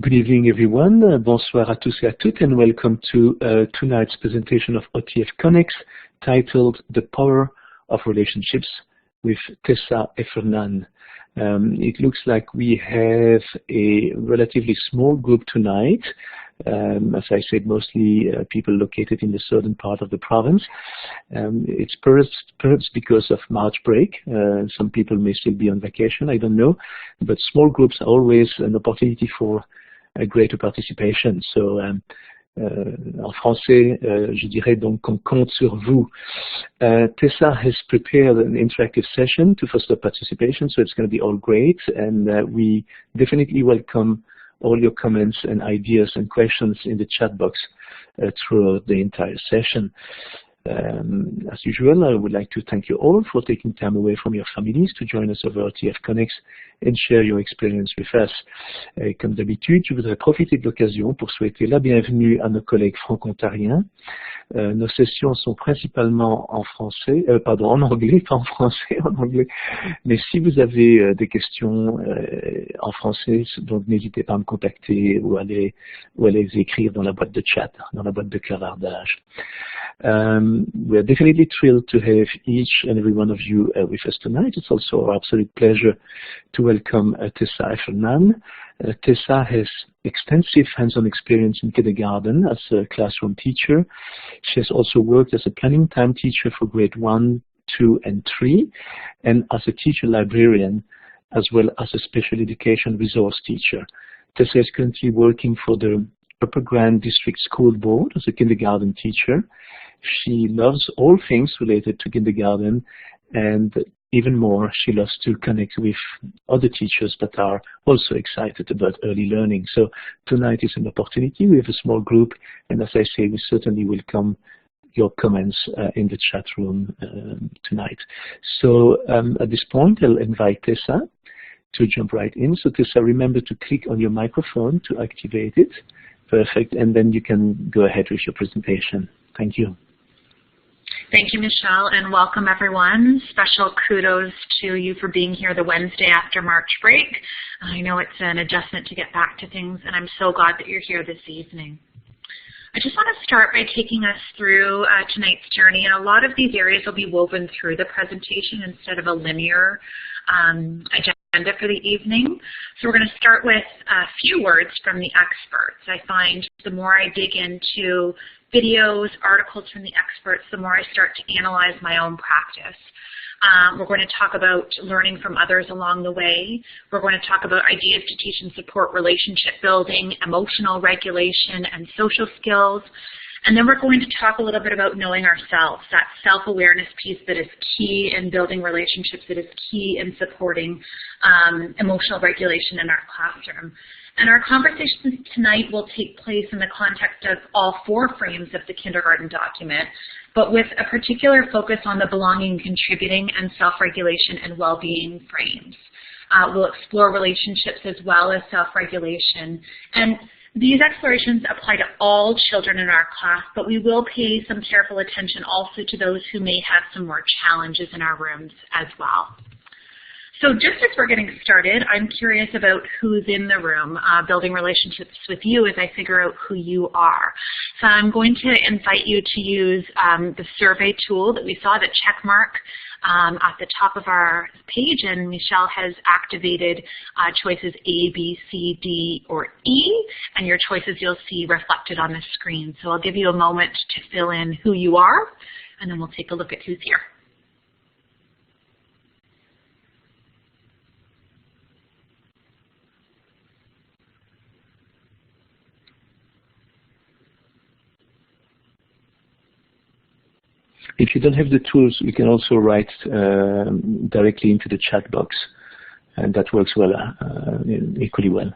Good evening, everyone. Bonsoir à tous et à toutes, and welcome to tonight's presentation of OTF Connects, titled The Power of Relationships with Tessa Effernan. It looks like we have a relatively small group tonight. As I said, mostly people located in the southern part of the province. It's perhaps because of March break. Some people may still be on vacation, I don't know. But small groups are always an opportunity for a greater participation. So, en français, je dirais donc qu'on compte sur vous. Tessa has prepared an interactive session to foster participation, so it's going to be all great, and we definitely welcome all your comments and ideas and questions in the chat box throughout the entire session. As usual, I would like to thank you all for taking time away from your families to join us over OTF Connects and share your experience with us. Comme d'habitude, je voudrais profiter de l'occasion pour souhaiter la bienvenue à nos collègues franco-ontariens. Nos sessions sont principalement en français, en anglais, pas en français, en anglais. Mais si vous avez des questions en français, donc n'hésitez pas à me contacter ou à les écrire dans la boîte de chat, dans la boîte de clavardage. We are definitely thrilled to have each and every one of you with us tonight. It's also our absolute pleasure to welcome Tessa Effernan. Tessa has extensive hands-on experience in kindergarten as a classroom teacher. She has also worked as a planning time teacher for grade 1, 2, and 3, and as a teacher librarian, as well as a special education resource teacher. Tessa is currently working for the Upper Grand District School Board as a kindergarten teacher. She loves all things related to kindergarten, and even more, she loves to connect with other teachers that are also excited about early learning. So tonight is an opportunity. We have a small group, and as I say, we certainly welcome your comments in the chat room tonight. So at this point, I'll invite Tessa to jump right in. So Tessa, remember to click on your microphone to activate it. Perfect, and then you can go ahead with your presentation. Thank you. Thank you, Michelle, and welcome everyone. Special kudos to you for being here the Wednesday after March break. I know it's an adjustment to get back to things, and I'm so glad that you're here this evening. I just want to start by taking us through tonight's journey, and a lot of these areas will be woven through the presentation instead of a linear agenda for the evening. So we're going to start with a few words from the experts. I find the more I dig into videos, articles from the experts, the more I start to analyze my own practice. We're going to talk about learning from others along the way. We're going to talk about ideas to teach and support relationship building, emotional regulation, and social skills. And then we're going to talk a little bit about knowing ourselves, that self-awareness piece that is key in building relationships, that is key in supporting emotional regulation in our classroom. And our conversations tonight will take place in the context of all four frames of the kindergarten document, but with a particular focus on the belonging, contributing, and self-regulation and well-being frames. We'll explore relationships as well as self-regulation. And these explorations apply to all children in our class, but we will pay some careful attention also to those who may have some more challenges in our rooms as well. So just as we're getting started, I'm curious about who's in the room, building relationships with you as I figure out who you are. So I'm going to invite you to use the survey tool that we saw, the check mark at the top of our page, and Michelle has activated choices A, B, C, D, or E, and your choices you'll see reflected on the screen. So I'll give you a moment to fill in who you are, and then we'll take a look at who's here. If you don't have the tools, you can also write directly into the chat box, and that works well, equally well.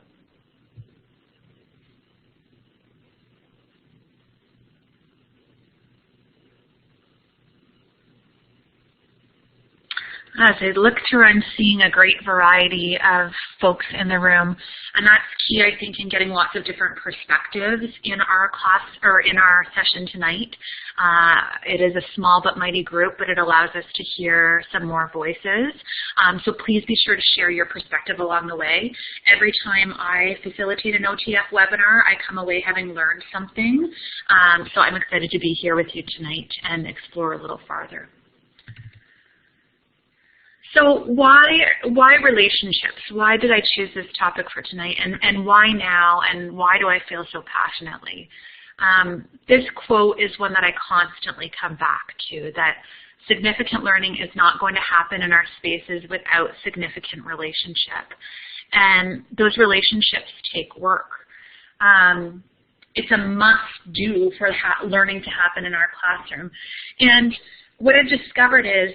As I look through, I'm seeing a great variety of folks in the room, and that's key, I think, in getting lots of different perspectives in our class or in our session tonight. It is a small but mighty group, but it allows us to hear some more voices. So please be sure to share your perspective along the way. Every time I facilitate an OTF webinar, I come away having learned something. So I'm excited to be here with you tonight and explore a little farther. So why relationships? Why did I choose this topic for tonight, and why now, and why do I feel so passionately? This quote is one that I constantly come back to, that significant learning is not going to happen in our spaces without significant relationship. And those relationships take work. It's a must-do for learning to happen in our classroom. And what I've discovered is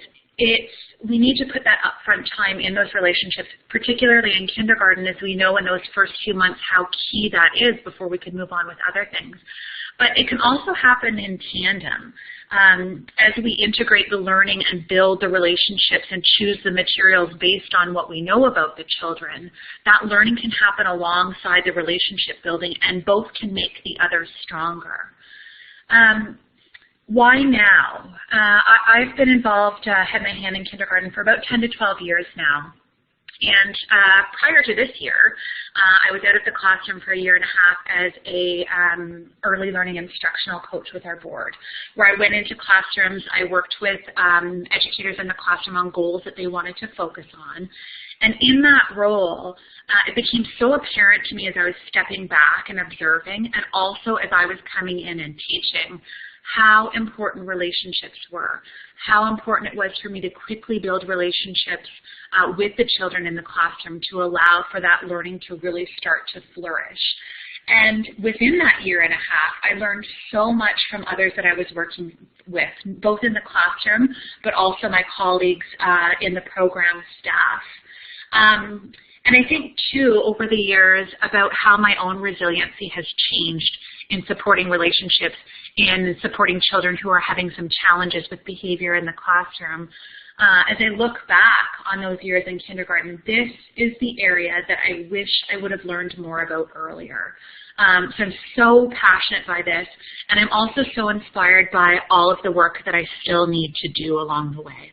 we need to put that upfront time in those relationships, particularly in kindergarten, as we know in those first few months how key that is before we can move on with other things. But it can also happen in tandem. As we integrate the learning and build the relationships and choose the materials based on what we know about the children, that learning can happen alongside the relationship building, and both can make the other stronger. Why now? I've been involved, had my hand in kindergarten for about 10 to 12 years now. And prior to this year, I was out of the classroom for a year and a half as a early learning instructional coach with our board, where I went into classrooms. I worked with educators in the classroom on goals that they wanted to focus on. And in that role, it became so apparent to me as I was stepping back and observing, and also as I was coming in and teaching, how important relationships were, how important it was for me to quickly build relationships with the children in the classroom to allow for that learning to really start to flourish. And within that year and a half, I learned so much from others that I was working with, both in the classroom, but also my colleagues in the program staff. And I think, too, over the years, about how my own resiliency has changed in supporting relationships, in supporting children who are having some challenges with behavior in the classroom. As I look back on those years in kindergarten, this is the area that I wish I would have learned more about earlier. So I'm so passionate by this, and I'm also so inspired by all of the work that I still need to do along the way.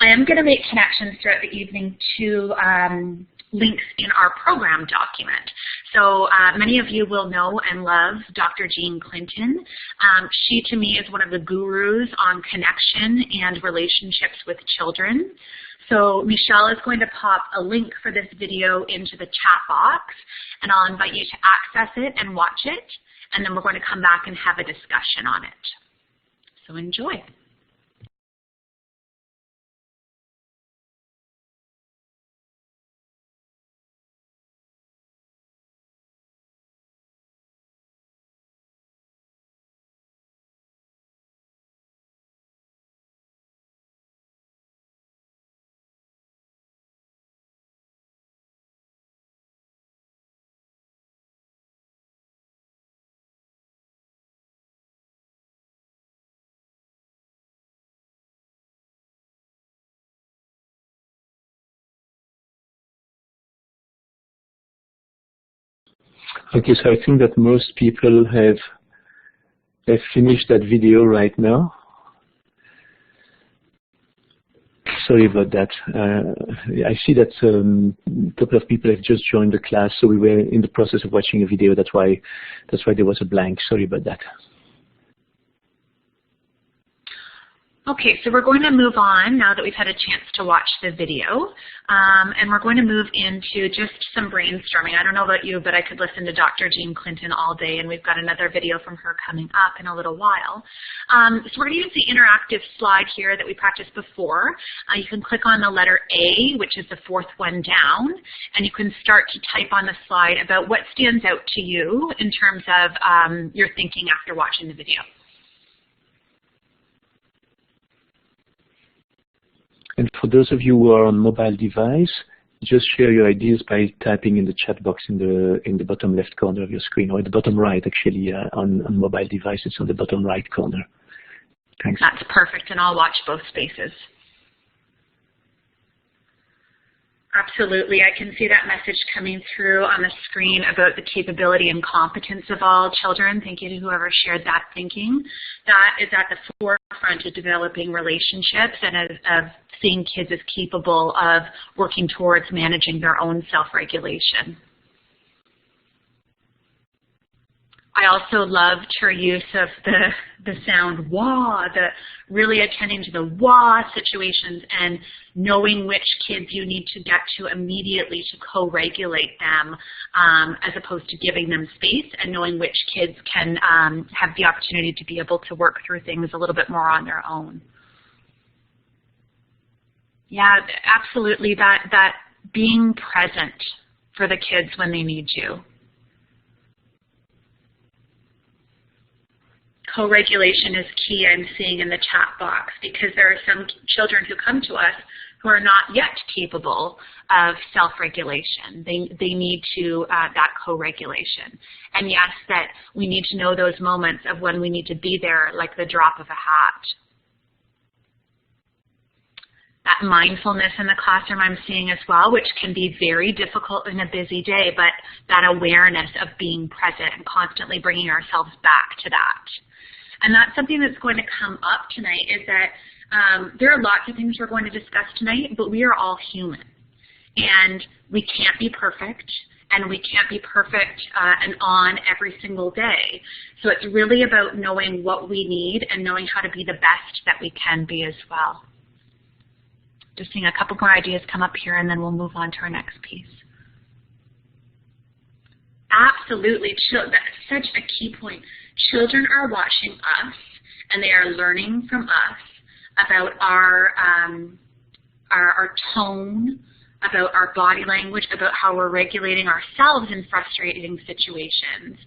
I am going to make connections throughout the evening to links in our program document. So many of you will know and love Dr. Jean Clinton. She, to me, is one of the gurus on connection and relationships with children. So Michelle is going to pop a link for this video into the chat box, and I'll invite you to access it and watch it, and then we're going to come back and have a discussion on it. So enjoy. Okay, so I think that most people have finished that video right now. Sorry about that. I see that a couple of people have just joined the class, so we were in the process of watching a video. That's why there was a blank. Sorry about that. Okay, so we're going to move on now that we've had a chance to watch the video, and we're going to move into just some brainstorming. I don't know about you, but I could listen to Dr. Jean Clinton all day, and we've got another video from her coming up in a little while. So we're going to use the interactive slide here that we practiced before. You can click on the letter A, which is the fourth one down, and you can start to type on the slide about what stands out to you in terms of your thinking after watching the video. And for those of you who are on mobile device, just share your ideas by typing in the chat box in the bottom left corner of your screen, or in the bottom right, actually, on mobile device. It's on the bottom right corner. Thanks. That's perfect, and I'll watch both spaces. Absolutely. I can see that message coming through on the screen about the capability and competence of all children. Thank you to whoever shared that thinking. That is at the forefront of developing relationships and of seeing kids as capable of working towards managing their own self-regulation. I also loved her use of the sound wah, really attending to the wah situations and knowing which kids you need to get to immediately to co-regulate them as opposed to giving them space, and knowing which kids can have the opportunity to be able to work through things a little bit more on their own. Yeah, absolutely, that being present for the kids when they need you. Co-regulation is key, I'm seeing in the chat box, because there are some children who come to us who are not yet capable of self-regulation. They need to that co-regulation. And yes, that we need to know those moments of when we need to be there, like the drop of a hat. That mindfulness in the classroom I'm seeing as well, which can be very difficult in a busy day, but that awareness of being present and constantly bringing ourselves back to that. And that's something that's going to come up tonight, is that there are lots of things we're going to discuss tonight, but we are all human. And we can't be perfect, and we can't be perfect and on every single day. So it's really about knowing what we need and knowing how to be the best that we can be as well. Just seeing a couple more ideas come up here, and then we'll move on to our next piece. Absolutely, that's such a key point. Children are watching us, and they are learning from us about our tone, about our body language, about how we're regulating ourselves in frustrating situations.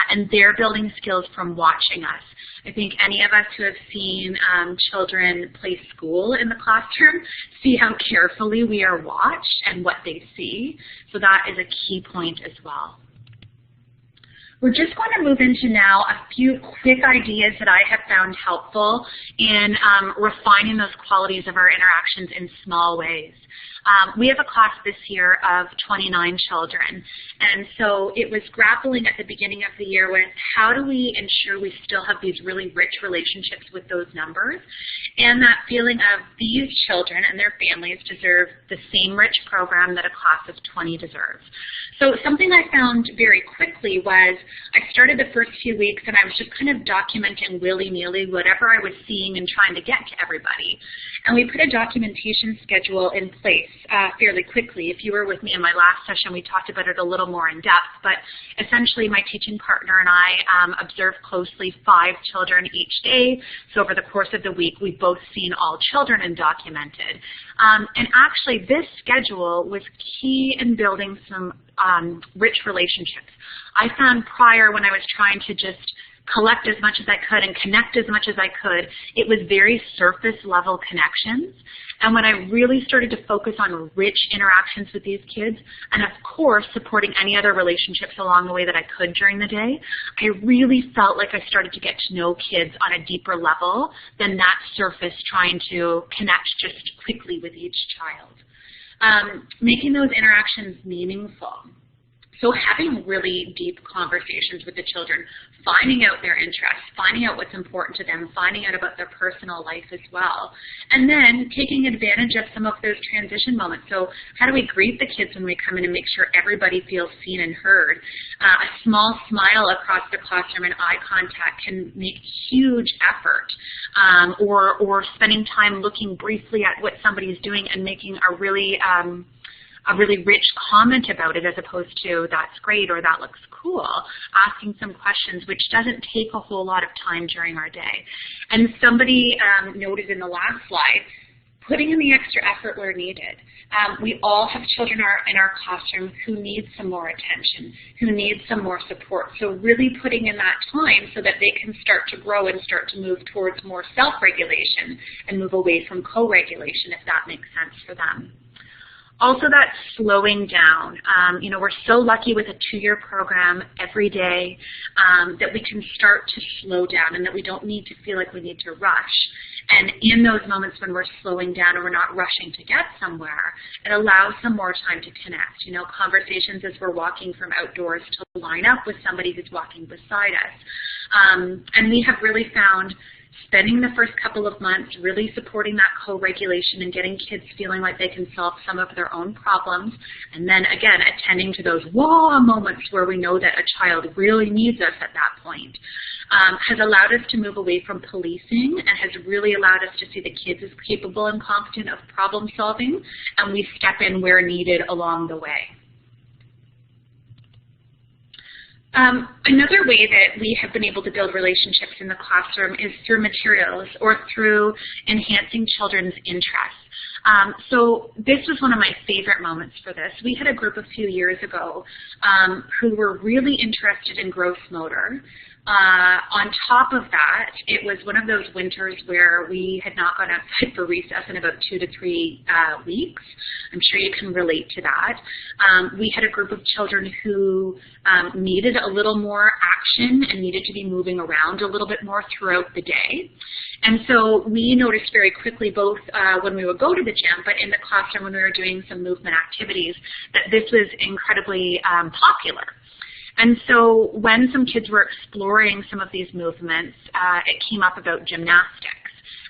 And they're building skills from watching us. I think any of us who have seen children play school in the classroom see how carefully we are watched and what they see. So that is a key point as well. We're just going to move into now a few quick ideas that I have found helpful in refining those qualities of our interactions in small ways. We have a class this year of 29 children, and so it was grappling at the beginning of the year with how do we ensure we still have these really rich relationships with those numbers, and that feeling of these children and their families deserve the same rich program that a class of 20 deserves. So something I found very quickly was I started the first few weeks and I was just kind of documenting willy-nilly whatever I was seeing and trying to get to everybody. And we put a documentation schedule in place fairly quickly. If you were with me in my last session, we talked about it a little more in depth, but essentially my teaching partner and I observed closely 5 children each day. So over the course of the week, we've both seen all children and documented. And actually this schedule was key in building some rich relationships. I found prior when I was trying to just collect as much as I could and connect as much as I could, it was very surface level connections. And when I really started to focus on rich interactions with these kids, and of course supporting any other relationships along the way that I could during the day, I really felt like I started to get to know kids on a deeper level than that surface trying to connect just quickly with each child. Making those interactions meaningful. So having really deep conversations with the children, finding out their interests, finding out what's important to them, finding out about their personal life as well, and then taking advantage of some of those transition moments. So how do we greet the kids when we come in and make sure everybody feels seen and heard? A small smile across the classroom and eye contact can make huge effort, or spending time looking briefly at what somebody's doing and making a really rich comment about it as opposed to that's great or that looks cool, asking some questions, which doesn't take a whole lot of time during our day. And somebody noted in the last slide, putting in the extra effort where needed. We all have children in our classroom who need some more attention, who need some more support. So really putting in that time so that they can start to grow and start to move towards more self-regulation and move away from co-regulation, if that makes sense for them. Also that slowing down. You know, we're so lucky with a 2-year program every day that we can start to slow down and that we don't need to feel like we need to rush. And in those moments when we're slowing down and we're not rushing to get somewhere, it allows some more time to connect. You know, conversations as we're walking from outdoors to line up with somebody who's walking beside us. And we have really found spending the first couple of months really supporting that co-regulation and getting kids feeling like they can solve some of their own problems, and then again attending to those whoa moments where we know that a child really needs us at that point, has allowed us to move away from policing and has really allowed us to see the kids as capable and competent of problem solving, and we step in where needed along the way. Another way that we have been able to build relationships in the classroom is through materials or through enhancing children's interests. So this was one of my favorite moments for this. We had a group a few years ago who were really interested in gross motor. On top of that, it was one of those winters where we had not gone outside for recess in about 2 to 3 weeks. I'm sure you can relate to that. We had a group of children who needed a little more action and needed to be moving around a little bit more throughout the day. And so we noticed very quickly, both when we would go to the gym, but in the classroom when we were doing some movement activities, that this was incredibly popular. And so when some kids were exploring some of these movements, it came up about gymnastics.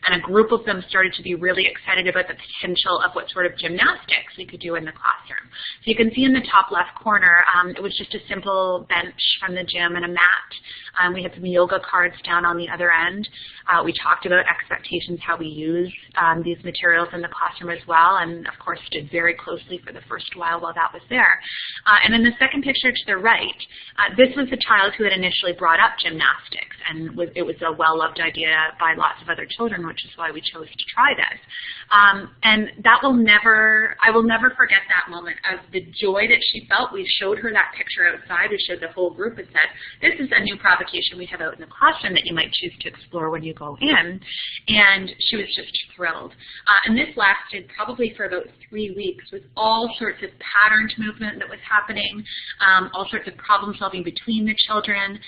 And a group of them started to be really excited about the potential of what sort of gymnastics we could do in the classroom. So you can see in the top left corner, it was just a simple bench from the gym and a mat. We had some yoga cards down on the other end. We talked about expectations, how we use these materials in the classroom as well, and of course stood very closely for the first while that was there. And in the second picture to the right, this was the child who had initially brought up gymnastics, and it was a well-loved idea by lots of other children, which is why we chose to try this. And I will never forget that moment of the joy that she felt. We showed her that picture outside. We showed the whole group and said, this is a new provocation we have out in the classroom that you might choose to explore when you go in. And she was just thrilled. And this lasted probably for about 3 weeks with all sorts of patterned movement that was happening, all sorts of problem solving between the children.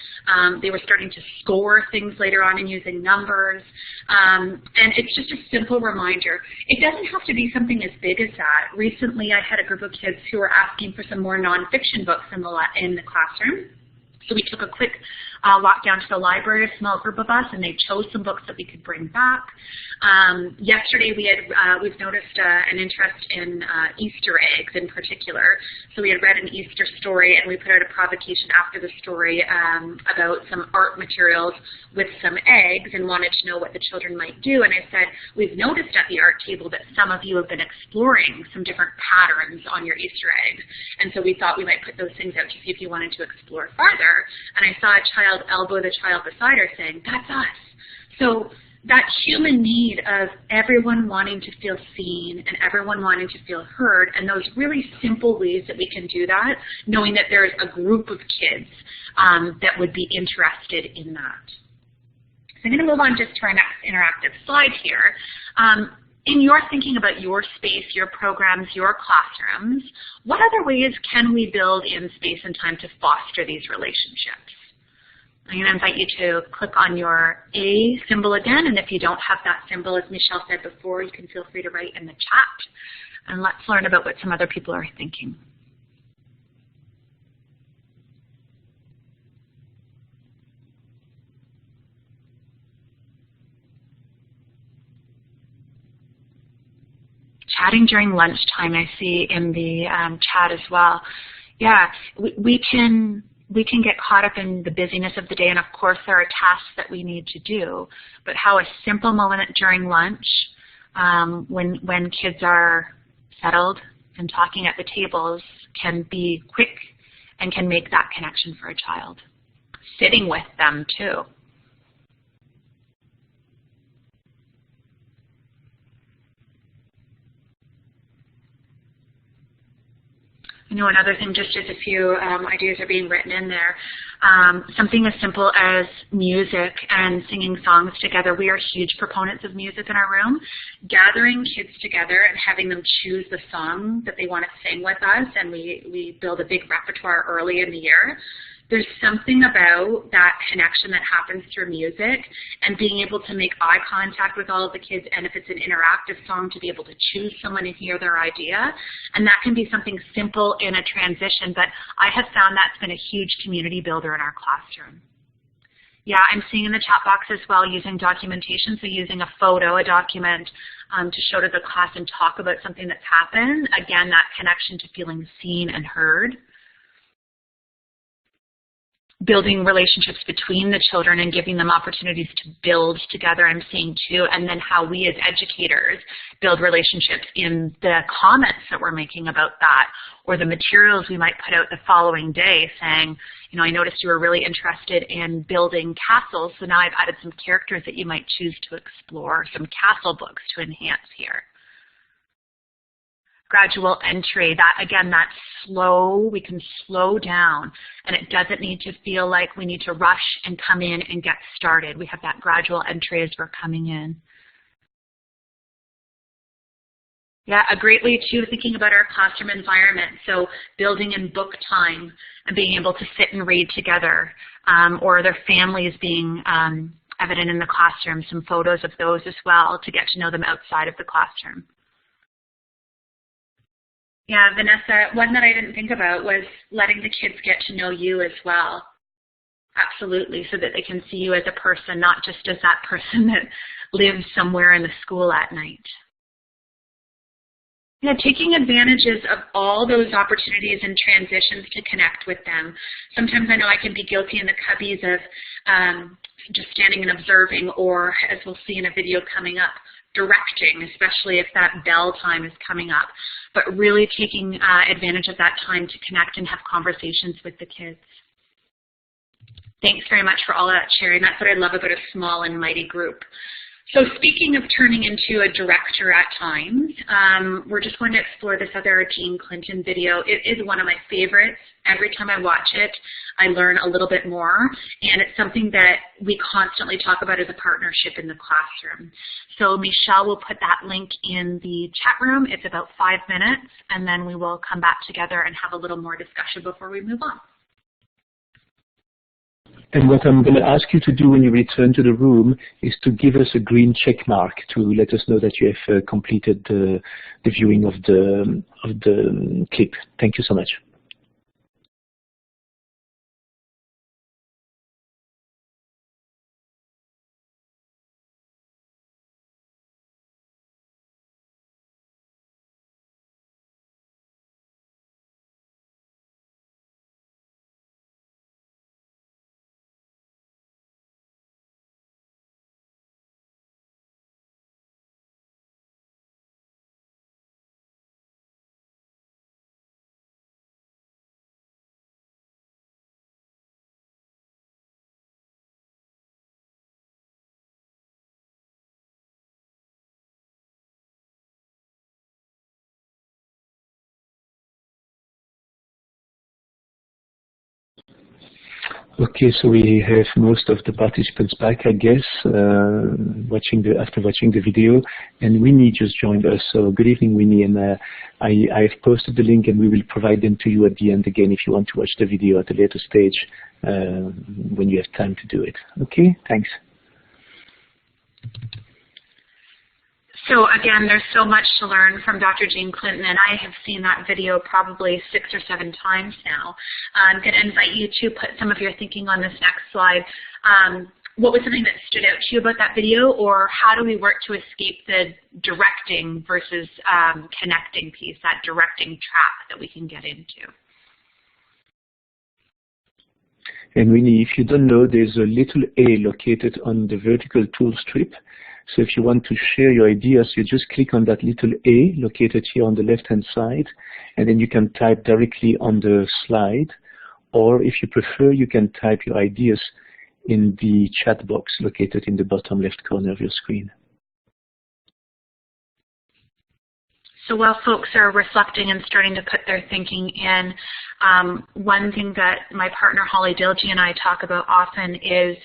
They were starting to score things later on and using numbers. And it's just a simple reminder. It doesn't have to be something as big as that. Recently, I had a group of kids who were asking for some more nonfiction books in the classroom. So we took a quick walk down to the library, a small group of us, and they chose some books that we could bring back. Yesterday we've noticed an interest in Easter eggs in particular. So we had read an Easter story and we put out a provocation after the story about some art materials with some eggs and wanted to know what the children might do. And I said, we've noticed at the art table that some of you have been exploring some different patterns on your Easter eggs. And so we thought we might put those things out to see if you wanted to explore farther. And I saw a child elbow the child beside her saying, that's us. So that human need of everyone wanting to feel seen and everyone wanting to feel heard, and those really simple ways that we can do that, knowing that there's a group of kids that would be interested in that. So I'm going to move on just to our next interactive slide here. In your thinking about your space, your programs, your classrooms, what other ways can we build in space and time to foster these relationships? I'm going to invite you to click on your A symbol again, and if you don't have that symbol, as Michelle said before, you can feel free to write in the chat, and let's learn about what some other people are thinking. Chatting during lunchtime, I see in the chat as well. Yeah, we can get caught up in the busyness of the day, and of course there are tasks that we need to do, but how a simple moment during lunch, when kids are settled and talking at the tables, can be quick and can make that connection for a child. Sitting with them too. You know, another thing, just as a few ideas are being written in there, something as simple as music and singing songs together. We are huge proponents of music in our room. Gathering kids together and having them choose the song that they want to sing with us, and we build a big repertoire early in the year. There's something about that connection that happens through music and being able to make eye contact with all of the kids, and if it's an interactive song, to be able to choose someone and hear their idea. And that can be something simple in a transition, but I have found that's been a huge community builder in our classroom. Yeah, I'm seeing in the chat box as well using documentation, so using a photo, a document, to show to the class and talk about something that's happened. Again, that connection to feeling seen and heard. Building relationships between the children and giving them opportunities to build together, I'm seeing too, and then how we as educators build relationships in the comments that we're making about that, or the materials we might put out the following day saying, you know, I noticed you were really interested in building castles, so now I've added some characters that you might choose to explore, some castle books to enhance here. Gradual entry, that again, that's slow, we can slow down, and it doesn't need to feel like we need to rush and come in and get started. We have that gradual entry as we're coming in. Yeah, a great way too, thinking about our classroom environment, so building in book time and being able to sit and read together, or their families being evident in the classroom, some photos of those as well to get to know them outside of the classroom. Yeah, Vanessa, one that I didn't think about was letting the kids get to know you as well. Absolutely, so that they can see you as a person, not just as that person that lives somewhere in the school at night. Yeah, taking advantages of all those opportunities and transitions to connect with them. Sometimes I know I can be guilty in the cubbies of just standing and observing, or as we'll see in a video coming up, directing, especially if that bell time is coming up, but really taking advantage of that time to connect and have conversations with the kids. Thanks very much for all that sharing. That's what I love about a small and mighty group. So speaking of turning into a director at times, we're just going to explore this other Jean Clinton video. It is one of my favorites. Every time I watch it, I learn a little bit more, and it's something that we constantly talk about as a partnership in the classroom. So Michelle will put that link in the chat room. It's about 5 minutes, and then we will come back together and have a little more discussion before we move on. And what I'm going to ask you to do when you return to the room is to give us a green check mark to let us know that you have completed the viewing of the clip. Thank you so much. Okay, so we have most of the participants back, I guess, after watching the video, and Winnie just joined us. So good evening, Winnie, and I've posted the link, and we will provide them to you at the end again if you want to watch the video at a later stage when you have time to do it. Okay, thanks. So again, there's so much to learn from Dr. Jean Clinton, and I have seen that video probably 6 or 7 times now. I'm going to invite you to put some of your thinking on this next slide. What was something that stood out to you about that video, or how do we work to escape the directing versus connecting piece, that directing trap that we can get into? And Winnie, if you don't know, there's a little A located on the vertical tool strip. So if you want to share your ideas, you just click on that little A located here on the left-hand side, and then you can type directly on the slide. Or if you prefer, you can type your ideas in the chat box located in the bottom left corner of your screen. So while folks are reflecting and starting to put their thinking in, one thing that my partner Holly Dilgy and I talk about often is,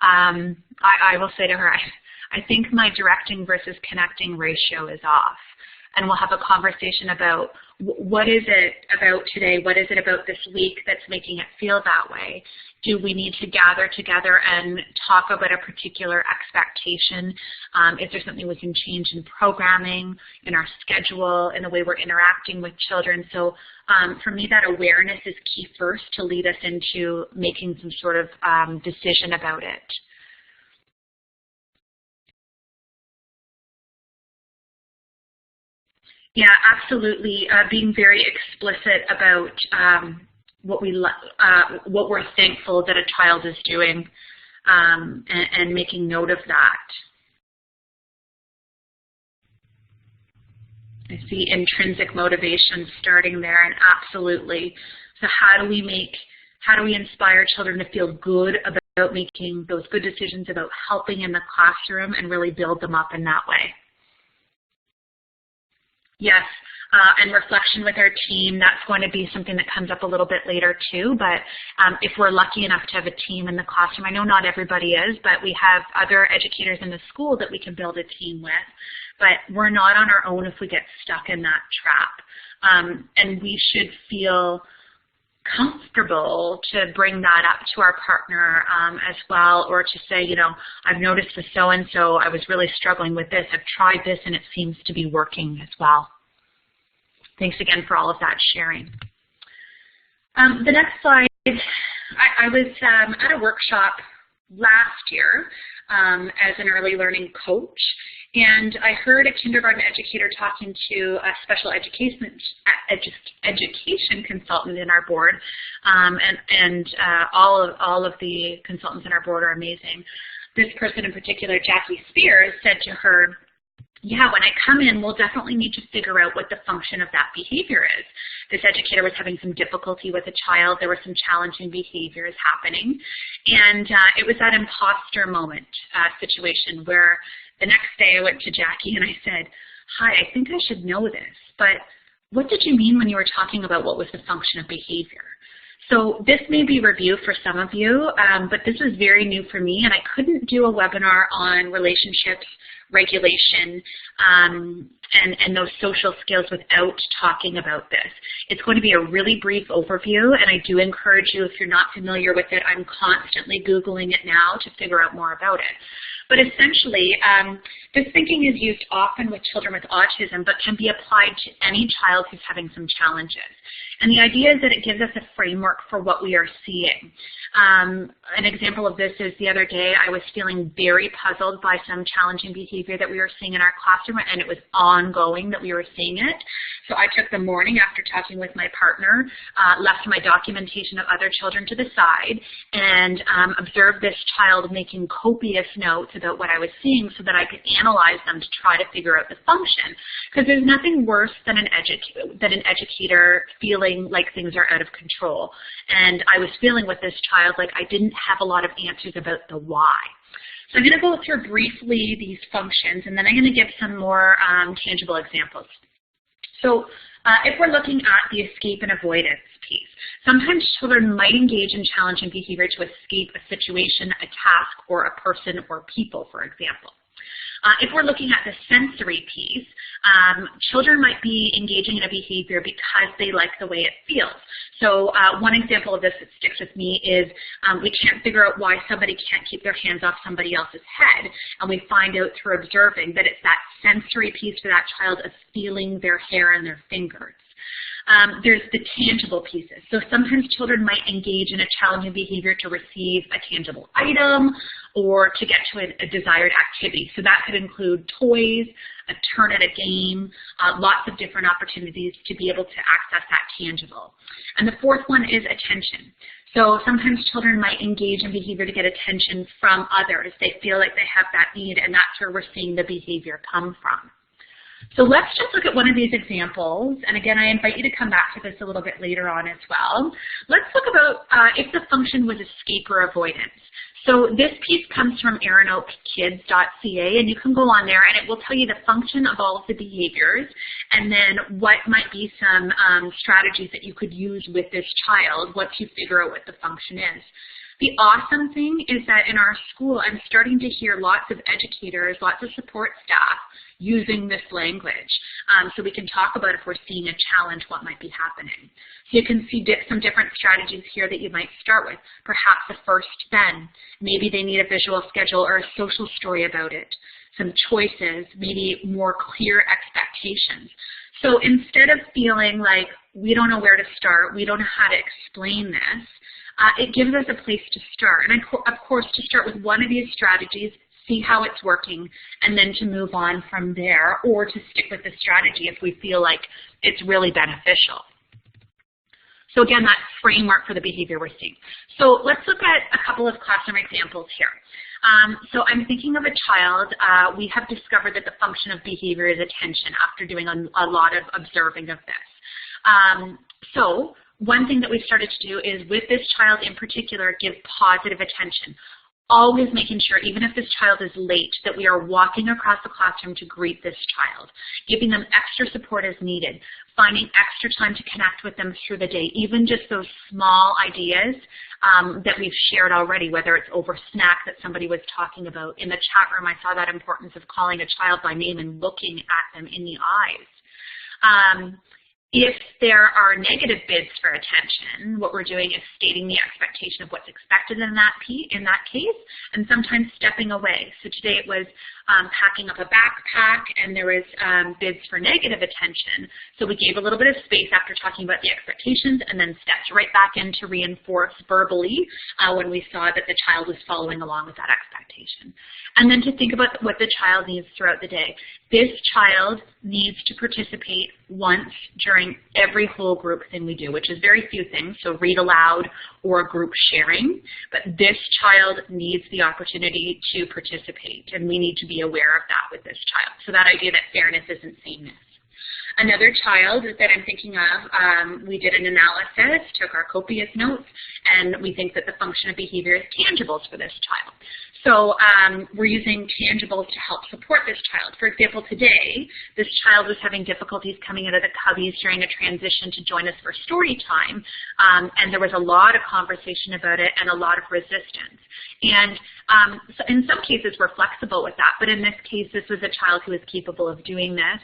I will say to her, I think my directing versus connecting ratio is off. And we'll have a conversation about what is it about today, what is it about this week that's making it feel that way? Do we need to gather together and talk about a particular expectation? Is there something we can change in programming, in our schedule, in the way we're interacting with children? So for me, that awareness is key first to lead us into making some sort of decision about it. Yeah, absolutely. Being very explicit about what we're thankful that a child is doing, and making note of that. I see intrinsic motivation starting there, and absolutely. So how do we inspire children to feel good about making those good decisions about helping in the classroom and really build them up in that way? Yes, and reflection with our team, that's going to be something that comes up a little bit later too, but if we're lucky enough to have a team in the classroom, I know not everybody is, but we have other educators in the school that we can build a team with, but we're not on our own if we get stuck in that trap. And we should feel comfortable to bring that up to our partner as well, or to say, you know, I've noticed with so-and-so, I was really struggling with this, I've tried this and it seems to be working as well. Thanks again for all of that sharing. The next slide, I was at a workshop last year as an early learning coach, and I heard a kindergarten educator talking to a special education consultant in our board, and all of the consultants in our board are amazing. This person in particular, Jackie Spears, said to her, yeah, when I come in, we'll definitely need to figure out what the function of that behavior is. This educator was having some difficulty with a child. There were some challenging behaviors happening. And it was that imposter moment situation where the next day I went to Jackie and I said, hi, I think I should know this, but what did you mean when you were talking about what was the function of behavior? So this may be review for some of you, but this was very new for me, and I couldn't do a webinar on relationships, regulation, and those social skills without talking about this. It's going to be a really brief overview, and I do encourage you, if you're not familiar with it, I'm constantly Googling it now to figure out more about it. But essentially, this thinking is used often with children with autism, but can be applied to any child who's having some challenges. And the idea is that it gives us a framework for what we are seeing. An example of this is the other day I was feeling very puzzled by some challenging behavior that we were seeing in our classroom, and it was ongoing that we were seeing it. So I took the morning after talking with my partner, left my documentation of other children to the side, and observed this child making copious notes about what I was seeing so that I could analyze them to try to figure out the function. Because there's nothing worse than an educator feeling like things are out of control. And I was feeling with this child like I didn't have a lot of answers about the why. So I'm going to go through briefly these functions, and then I'm going to give some more tangible examples. So if we're looking at the escape and avoidance piece, sometimes children might engage in challenging behavior to escape a situation, a task, or a person or people, for example. If we're looking at the sensory piece, children might be engaging in a behavior because they like the way it feels. So one example of this that sticks with me is we can't figure out why somebody can't keep their hands off somebody else's head, and we find out through observing that it's that sensory piece for that child of feeling their hair and their fingers. There's the tangible pieces. So sometimes children might engage in a challenging behavior to receive a tangible item or to get to a desired activity. So that could include toys, a turn at a game, lots of different opportunities to be able to access that tangible. And the fourth one is attention. So sometimes children might engage in behavior to get attention from others. They feel like they have that need, and that's where we're seeing the behavior come from. So let's just look at one of these examples. And again, I invite you to come back to this a little bit later on as well. Let's look about if the function was escape or avoidance. So this piece comes from aaronoakkids.ca, and you can go on there and it will tell you the function of all of the behaviors and then what might be some strategies that you could use with this child once you figure out what the function is. The awesome thing is that in our school, I'm starting to hear lots of educators, lots of support staff using this language. So we can talk about if we're seeing a challenge, what might be happening. So you can see some different strategies here that you might start with. Perhaps a first then. Maybe they need a visual schedule or a social story about it. Some choices, maybe more clear expectations. So instead of feeling like we don't know where to start, we don't know how to explain this, it gives us a place to start. And of course, to start with one of these strategies, see how it's working, and then to move on from there, or to stick with the strategy if we feel like it's really beneficial. So again, that framework for the behavior we're seeing. So let's look at a couple of classroom examples here. So I'm thinking of a child. We have discovered that the function of behavior is attention after doing a lot of observing of this. So one thing that we've started to do is, with this child in particular, give positive attention. Always making sure, even if this child is late, that we are walking across the classroom to greet this child, giving them extra support as needed, finding extra time to connect with them through the day, even just those small ideas that we've shared already, whether it's over snack that somebody was talking about. In the chat room, I saw that importance of calling a child by name and looking at them in the eyes. If there are negative bids for attention, what we're doing is stating the expectation of what's expected in that case, and sometimes stepping away. So today it was packing up a backpack, and there was bids for negative attention. So we gave a little bit of space after talking about the expectations, and then stepped right back in to reinforce verbally when we saw that the child was following along with that expectation. And then to think about what the child needs throughout the day. This child needs to participate once during every whole group thing we do, which is very few things, so read aloud or group sharing. But this child needs the opportunity to participate, and we need to be aware of that with this child. So that idea that fairness isn't sameness. Another child that I'm thinking of, we did an analysis, took our copious notes, and we think that the function of behavior is tangibles for this child. So we're using tangibles to help support this child. For example, today, this child was having difficulties coming out of the cubbies during a transition to join us for story time, and there was a lot of conversation about it and a lot of resistance. And so in some cases, we're flexible with that, but in this case, this was a child who was capable of doing this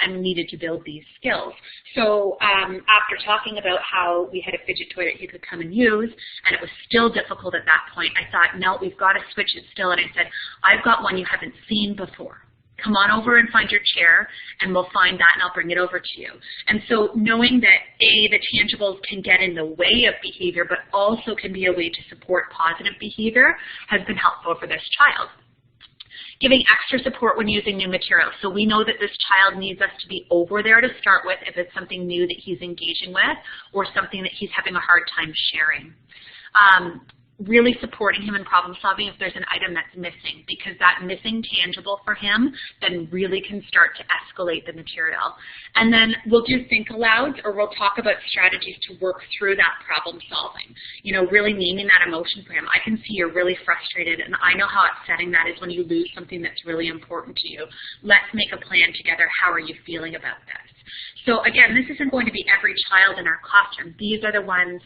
and needed to build these skills. So after talking about how we had a fidget toy that he could come and use, and it was still difficult at that point, I thought, no, we've got to switch it still. And I said, I've got one you haven't seen before. Come on over and find your chair, and we'll find that, and I'll bring it over to you. And so knowing that, A, the tangibles can get in the way of behavior, but also can be a way to support positive behavior, has been helpful for this child. Giving extra support when using new materials. So we know that this child needs us to be over there to start with if it's something new that he's engaging with or something that he's having a hard time sharing. Really supporting him in problem solving if there's an item that's missing, because that missing tangible for him then really can start to escalate the material. And then we'll do think alouds, or we'll talk about strategies to work through that problem solving. You know, really naming that emotion for him. I can see you're really frustrated, and I know how upsetting that is when you lose something that's really important to you. Let's make a plan together. How are you feeling about this? So again, this isn't going to be every child in our classroom. These are the ones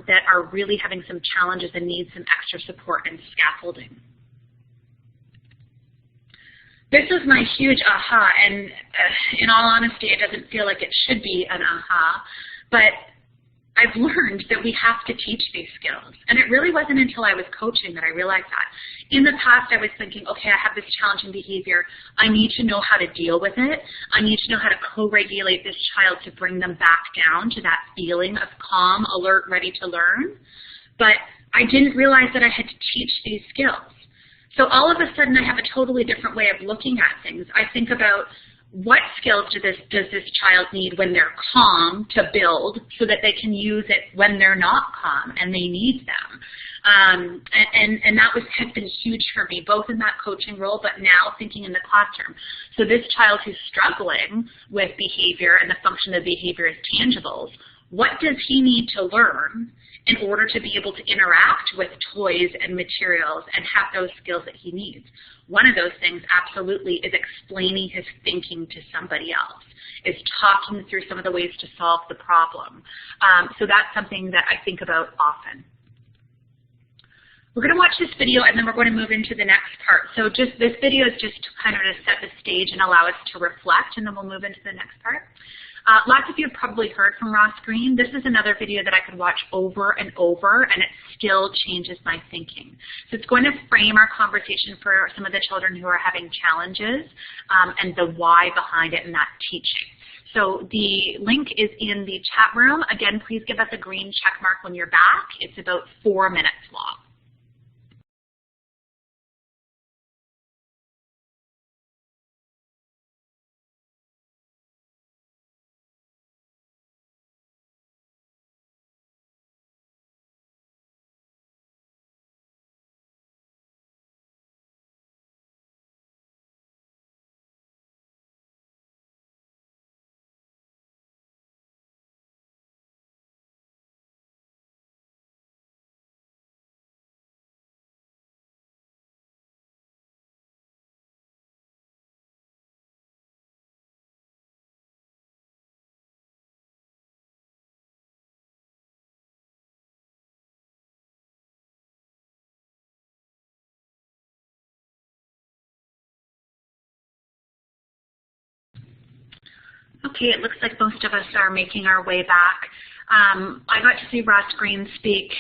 that are really having some challenges and need some extra support and scaffolding. This was my huge aha, and in all honesty, it doesn't feel like it should be an aha, but I've learned that we have to teach these skills. And it really wasn't until I was coaching that I realized that. In the past, I was thinking, okay, I have this challenging behavior. I need to know how to deal with it. I need to know how to co-regulate this child to bring them back down to that feeling of calm, alert, ready to learn. But I didn't realize that I had to teach these skills. So all of a sudden, I have a totally different way of looking at things. I think about, what skills does this child need when they're calm to build so that they can use it when they're not calm and they need them? And that has been huge for me, both in that coaching role, but now thinking in the classroom. So this child who's struggling with behavior and the function of behavior as tangibles, what does he need to learn in order to be able to interact with toys and materials and have those skills that he needs? One of those things absolutely is explaining his thinking to somebody else, is talking through some of the ways to solve the problem. So that's something that I think about often. We're going to watch this video and then we're going to move into the next part. So just this video is just kind of to set the stage and allow us to reflect, and then we'll move into the next part. Lots of you have probably heard from Ross Greene. This is another video that I could watch over and over, and it still changes my thinking. So it's going to frame our conversation for some of the children who are having challenges and the why behind it and that teaching. So the link is in the chat room. Again, please give us a green check mark when you're back. It's about 4 minutes long. Okay, it looks like most of us are making our way back. I got to see Ross Greene speak,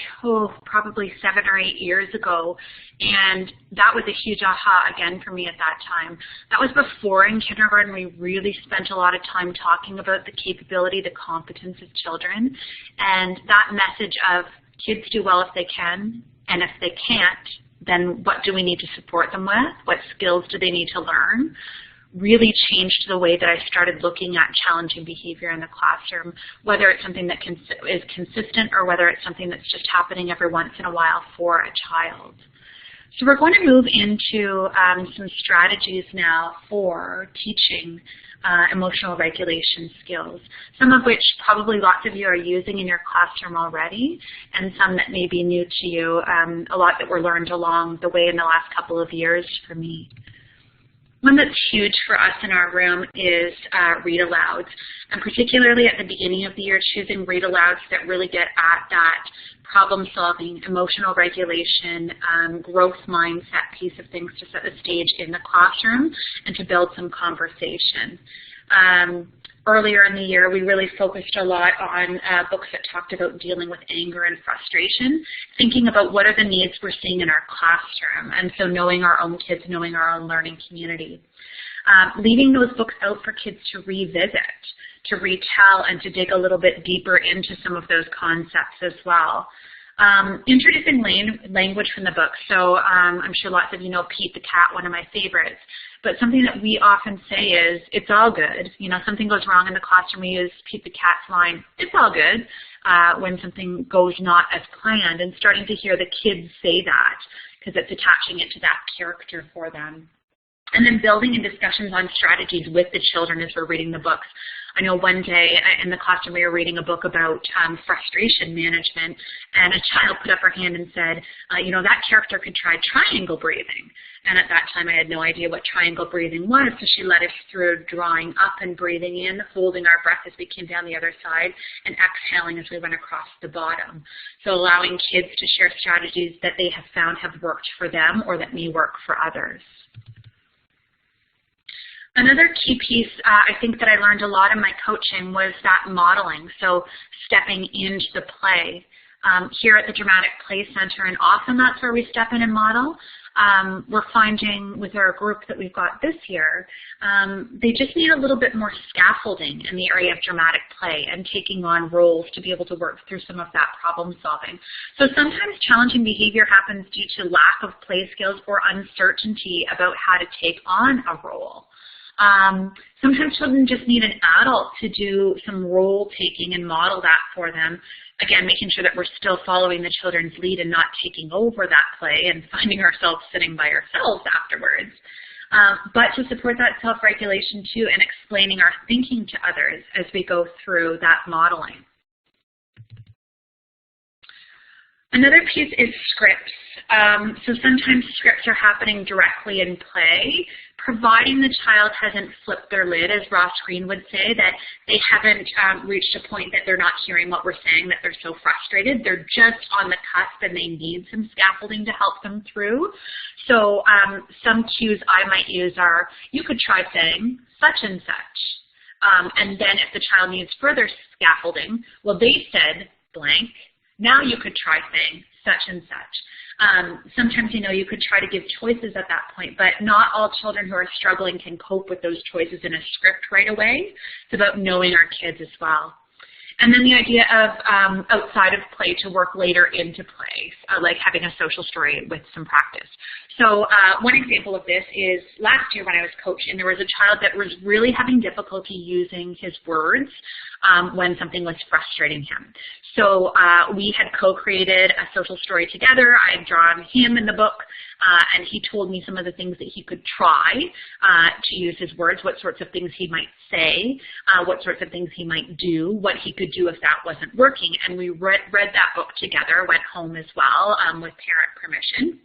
probably 7 or 8 years ago, and that was a huge aha again for me at that time. That was before in kindergarten we really spent a lot of time talking about the capability, the competence of children, and that message of kids do well if they can, and if they can't, then what do we need to support them with? What skills do they need to learn? Really changed the way that I started looking at challenging behavior in the classroom, whether it's something that is consistent or whether it's something that's just happening every once in a while for a child. So we're going to move into some strategies now for teaching emotional regulation skills, some of which probably lots of you are using in your classroom already, and some that may be new to you, a lot that were learned along the way in the last couple of years for me. One that's huge for us in our room is read alouds, and particularly at the beginning of the year, choosing read alouds that really get at that problem solving, emotional regulation, growth mindset piece of things to set the stage in the classroom and to build some conversation. Earlier in the year, we really focused a lot on books that talked about dealing with anger and frustration, thinking about what are the needs we're seeing in our classroom, and so knowing our own kids, knowing our own learning community. Leaving those books out for kids to revisit, to retell, and to dig a little bit deeper into some of those concepts as well. Introducing language from the book. So I'm sure lots of you know Pete the cat, one of my favorites. But something that we often say is, it's all good. You know, something goes wrong in the classroom, we use Pete the cat's line, it's all good, when something goes not as planned, and starting to hear the kids say that because it's attaching it to that character for them. And then building in discussions on strategies with the children as we're reading the books. I know one day in the classroom we were reading a book about frustration management, and a child put up her hand and said, you know, that character could try triangle breathing. And at that time I had no idea what triangle breathing was, so she led us through drawing up and breathing in, holding our breath as we came down the other side, and exhaling as we went across the bottom. So allowing kids to share strategies that they have found have worked for them or that may work for others. Another key piece I think that I learned a lot in my coaching was that modeling, so stepping into the play. Here at the Dramatic Play Center, and often that's where we step in and model, we're finding with our group that we've got this year, they just need a little bit more scaffolding in the area of dramatic play and taking on roles to be able to work through some of that problem solving. So sometimes challenging behavior happens due to lack of play skills or uncertainty about how to take on a role. Sometimes children just need an adult to do some role taking and model that for them. Again, making sure that we're still following the children's lead and not taking over that play and finding ourselves sitting by ourselves afterwards. But to support that self-regulation too, and explaining our thinking to others as we go through that modeling. Another piece is scripts. So sometimes scripts are happening directly in play, providing the child hasn't flipped their lid, as Ross Green would say, that they haven't reached a point that they're not hearing what we're saying, that they're so frustrated. They're just on the cusp and they need some scaffolding to help them through. So some cues I might use are, you could try saying such and such. And then if the child needs further scaffolding, well, they said blank. Now you could try saying such and such. Sometimes, you could try to give choices at that point, but not all children who are struggling can cope with those choices in a script right away. It's about knowing our kids as well. And then the idea of outside of play to work later into play, like having a social story with some practice. So one example of this is last year when I was coaching, there was a child that was really having difficulty using his words when something was frustrating him. So we had co-created a social story together. I had drawn him in the book, and he told me some of the things that he could try to use his words, what sorts of things he might say, what sorts of things he might do, what he could do if that wasn't working. And we read that book together, went home as well with parent permission.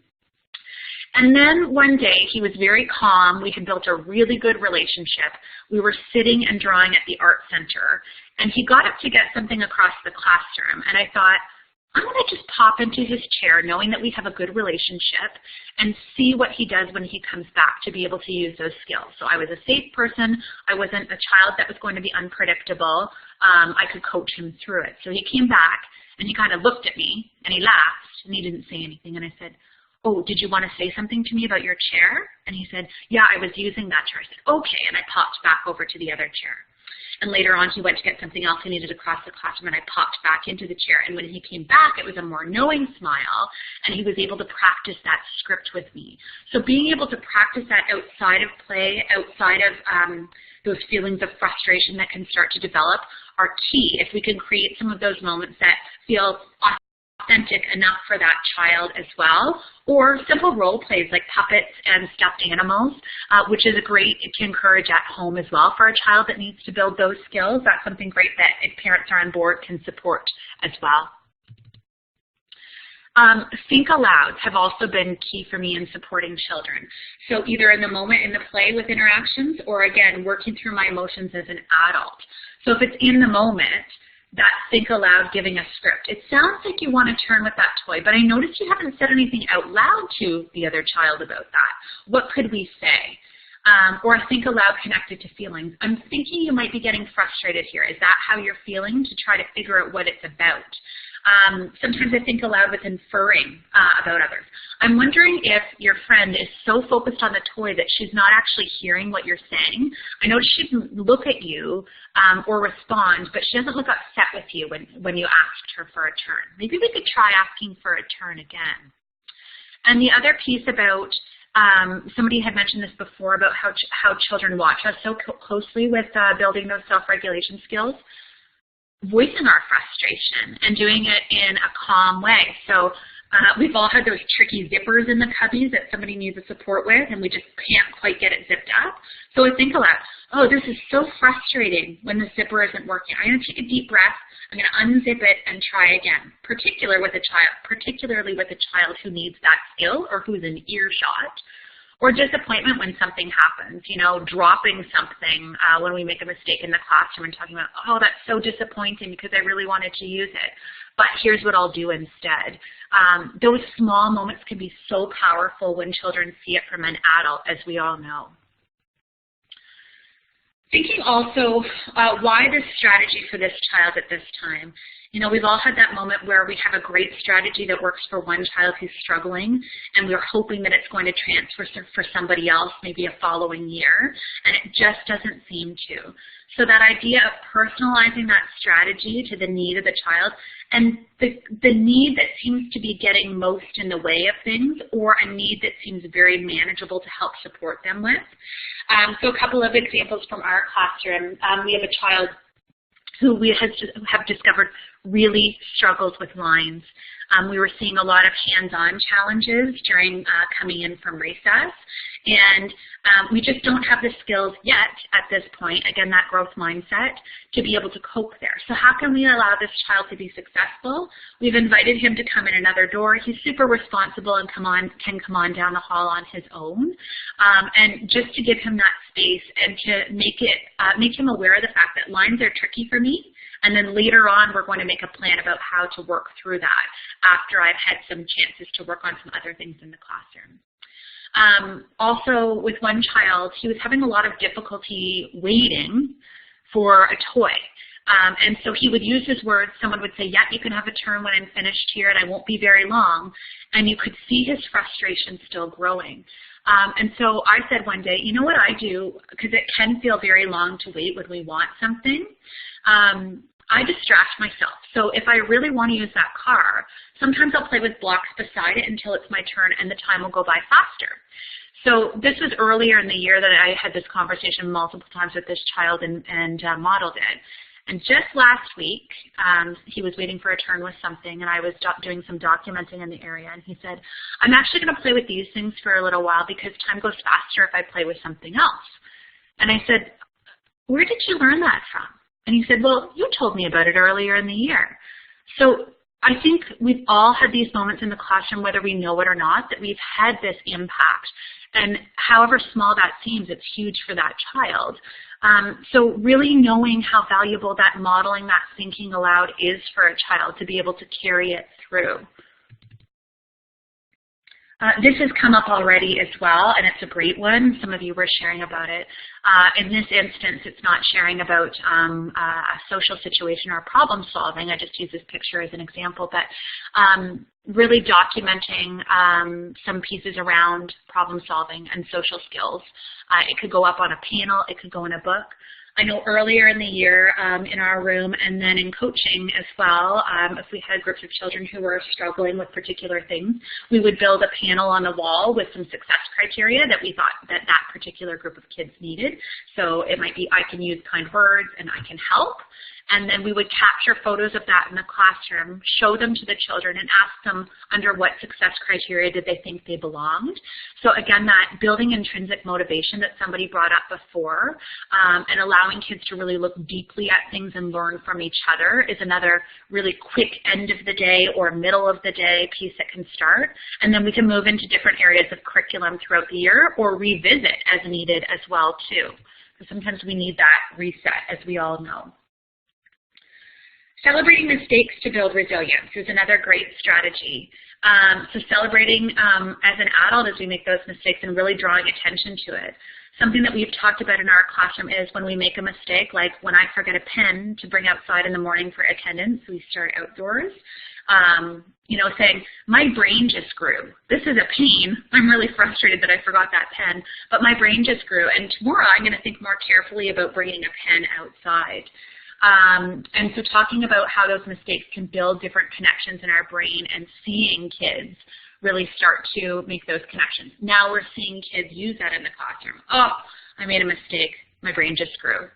And then one day, he was very calm. We had built a really good relationship. We were sitting and drawing at the art center, and he got up to get something across the classroom, and I thought, I'm going to just pop into his chair knowing that we have a good relationship and see what he does when he comes back to be able to use those skills. So I was a safe person. I wasn't a child that was going to be unpredictable. I could coach him through it. So he came back, and he kind of looked at me, and he laughed, and he didn't say anything, and I said, oh, did you want to say something to me about your chair? And he said, yeah, I was using that chair. I said, okay, and I popped back over to the other chair. And later on, he went to get something else he needed across the classroom, and I popped back into the chair. And when he came back, it was a more knowing smile, and he was able to practice that script with me. So being able to practice that outside of play, outside of those feelings of frustration that can start to develop are key if we can create some of those moments that feel authentic enough for that child as well, or simple role plays like puppets and stuffed animals, which is great to encourage at home as well for a child that needs to build those skills. That's something great that if parents are on board can support as well. Think alouds have also been key for me in supporting children. So either in the moment in the play with interactions, or again, working through my emotions as an adult. So if it's in the moment, that think aloud, giving a script. It sounds like you want to turn with that toy, but I noticed you haven't said anything out loud to the other child about that. What could we say? Or think aloud connected to feelings. I'm thinking you might be getting frustrated here. Is that how you're feeling? To try to figure out what it's about. Sometimes I think aloud with inferring about others. I'm wondering if your friend is so focused on the toy that she's not actually hearing what you're saying. I notice she can look at you or respond, but she doesn't look upset with you when you asked her for a turn. Maybe we could try asking for a turn again. And the other piece about, somebody had mentioned this before about how children watch us so closely with building those self-regulation skills. Voicing our frustration and doing it in a calm way. So we've all had those tricky zippers in the cubbies that somebody needs a support with, and we just can't quite get it zipped up. So I think aloud, oh, this is so frustrating when the zipper isn't working. I'm going to take a deep breath. I'm going to unzip it and try again, particularly with a child who needs that skill or who's in earshot. Or disappointment when something happens, dropping something when we make a mistake in the classroom and talking about, oh, that's so disappointing because I really wanted to use it, but here's what I'll do instead. Those small moments can be so powerful when children see it from an adult, as we all know. Thinking also, why this strategy for this child at this time? We've all had that moment where we have a great strategy that works for one child who's struggling, and we're hoping that it's going to transfer for somebody else, maybe a following year, and it just doesn't seem to. So that idea of personalizing that strategy to the need of the child and the need that seems to be getting most in the way of things, or a need that seems very manageable to help support them with. So a couple of examples from our classroom. We have a child who we have discovered really struggles with lines. We were seeing a lot of hands-on challenges during coming in from recess, and we just don't have the skills yet at this point, again, that growth mindset, to be able to cope there. So how can we allow this child to be successful? We've invited him to come in another door. He's super responsible and can come on down the hall on his own. And just to give him that space and to make him aware of the fact that lines are tricky for me. And then later on, we're going to make a plan about how to work through that after I've had some chances to work on some other things in the classroom. Also, with one child, he was having a lot of difficulty waiting for a toy. And so he would use his words. Someone would say, yeah, you can have a turn when I'm finished here, and I won't be very long. And you could see his frustration still growing. And so I said one day, you know what I do, because it can feel very long to wait when we want something. I distract myself. So if I really want to use that car, sometimes I'll play with blocks beside it until it's my turn and the time will go by faster. So this was earlier in the year that I had this conversation multiple times with this child and modeled it. And just last week, he was waiting for a turn with something, and I was doing some documenting in the area, and he said, I'm actually going to play with these things for a little while because time goes faster if I play with something else. And I said, where did you learn that from? And he said, well, you told me about it earlier in the year. So I think we've all had these moments in the classroom, whether we know it or not, that we've had this impact. And however small that seems, it's huge for that child. So really knowing how valuable that modeling, that thinking aloud is for a child to be able to carry it through. This has come up already as well, and it's a great one. Some of you were sharing about it. In this instance, it's not sharing about a social situation or problem solving. I just use this picture as an example, but really documenting some pieces around problem solving and social skills. It could go up on a panel. It could go in a book. I know earlier in the year in our room and then in coaching as well, if we had groups of children who were struggling with particular things, we would build a panel on the wall with some success criteria that we thought that that particular group of kids needed. So it might be, I can use kind words and I can help. And then we would capture photos of that in the classroom, show them to the children, and ask them under what success criteria did they think they belonged. So again, that building intrinsic motivation that somebody brought up before, and allowing kids to really look deeply at things and learn from each other is another really quick end of the day or middle of the day piece that can start. And then we can move into different areas of curriculum throughout the year or revisit as needed as well too. Because sometimes we need that reset, as we all know. Celebrating mistakes to build resilience is another great strategy. So celebrating as an adult as we make those mistakes and really drawing attention to it. Something that we've talked about in our classroom is when we make a mistake, like when I forget a pen to bring outside in the morning for attendance, we start outdoors. You know, saying, my brain just grew. This is a pain. I'm really frustrated that I forgot that pen, but my brain just grew. And tomorrow I'm going to think more carefully about bringing a pen outside. And so talking about how those mistakes can build different connections in our brain and seeing kids really start to make those connections. Now we're seeing kids use that in the classroom. Oh, I made a mistake. My brain just grew.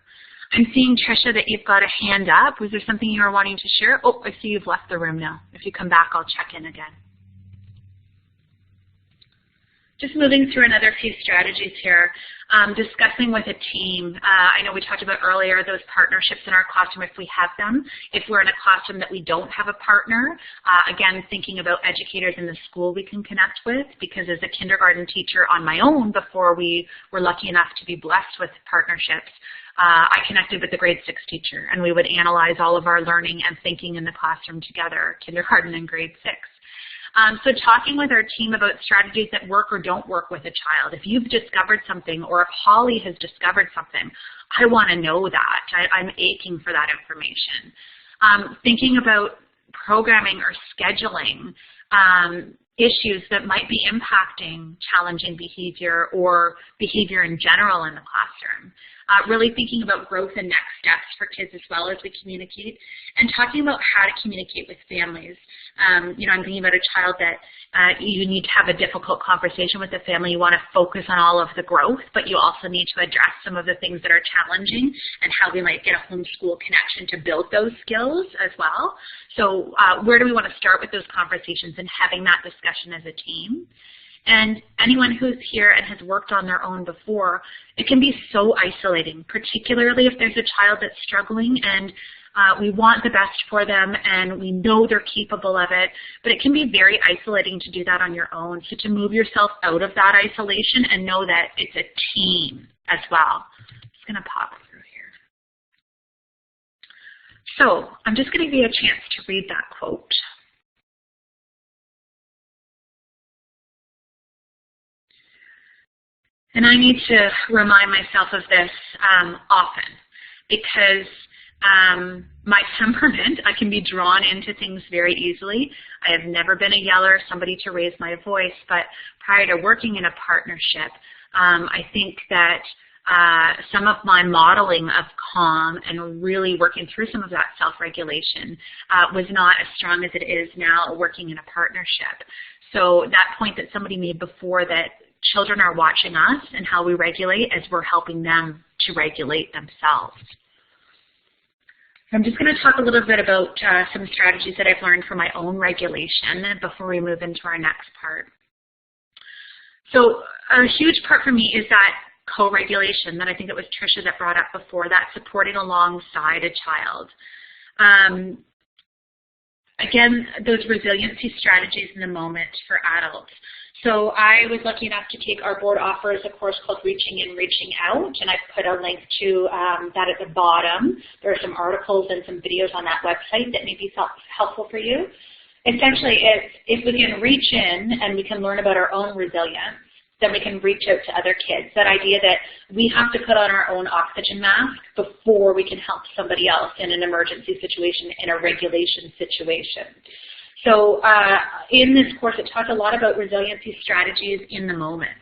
I'm seeing, Tricia, that you've got a hand up. Was there something you were wanting to share? Oh, I see you've left the room now. If you come back, I'll check in again. Just moving through another few strategies here, discussing with a team. I know we talked about earlier those partnerships in our classroom if we have them. If we're in a classroom that we don't have a partner, again, thinking about educators in the school we can connect with, because as a kindergarten teacher on my own before we were lucky enough to be blessed with partnerships, I connected with the grade 6 teacher, and we would analyze all of our learning and thinking in the classroom together, kindergarten and grade 6. So talking with our team about strategies that work or don't work with a child. If you've discovered something or if Holly has discovered something, I want to know that. I'm aching for that information. Thinking about programming or scheduling issues that might be impacting challenging behavior or behavior in general in the classroom. really thinking about growth and next steps for kids as well as we communicate, and talking about how to communicate with families. You know, I'm thinking about a child that you need to have a difficult conversation with the family. You want to focus on all of the growth, but you also need to address some of the things that are challenging and how we might get a homeschool connection to build those skills as well. So where do we want to start with those conversations and having that discussion as a team? And anyone who's here and has worked on their own before, it can be so isolating, particularly if there's a child that's struggling and we want the best for them and we know they're capable of it, but it can be very isolating to do that on your own. So to move yourself out of that isolation and know that it's a team as well. I'm just going to pop through here. So I'm just going to give you a chance to read that quote. And I need to remind myself of this often because my temperament, I can be drawn into things very easily. I have never been a yeller, somebody to raise my voice, but prior to working in a partnership, I think that some of my modeling of calm and really working through some of that self-regulation was not as strong as it is now working in a partnership. So that point that somebody made before, that children are watching us and how we regulate as we're helping them to regulate themselves. I'm just going to talk a little bit about some strategies that I've learned for my own regulation before we move into our next part. So a huge part for me is that co-regulation that I think it was Tricia that brought up before, that supporting alongside a child. Again, those resiliency strategies in the moment for adults. So I was lucky enough to take, our board offers a course called Reaching in, Reaching Out, and I put a link to that at the bottom. There are some articles and some videos on that website that may be helpful for you. Essentially, if we can reach in and we can learn about our own resilience, then we can reach out to other kids. That idea that we have to put on our own oxygen mask before we can help somebody else in an emergency situation, in a regulation situation. So in this course, it talks a lot about resiliency strategies in the moment.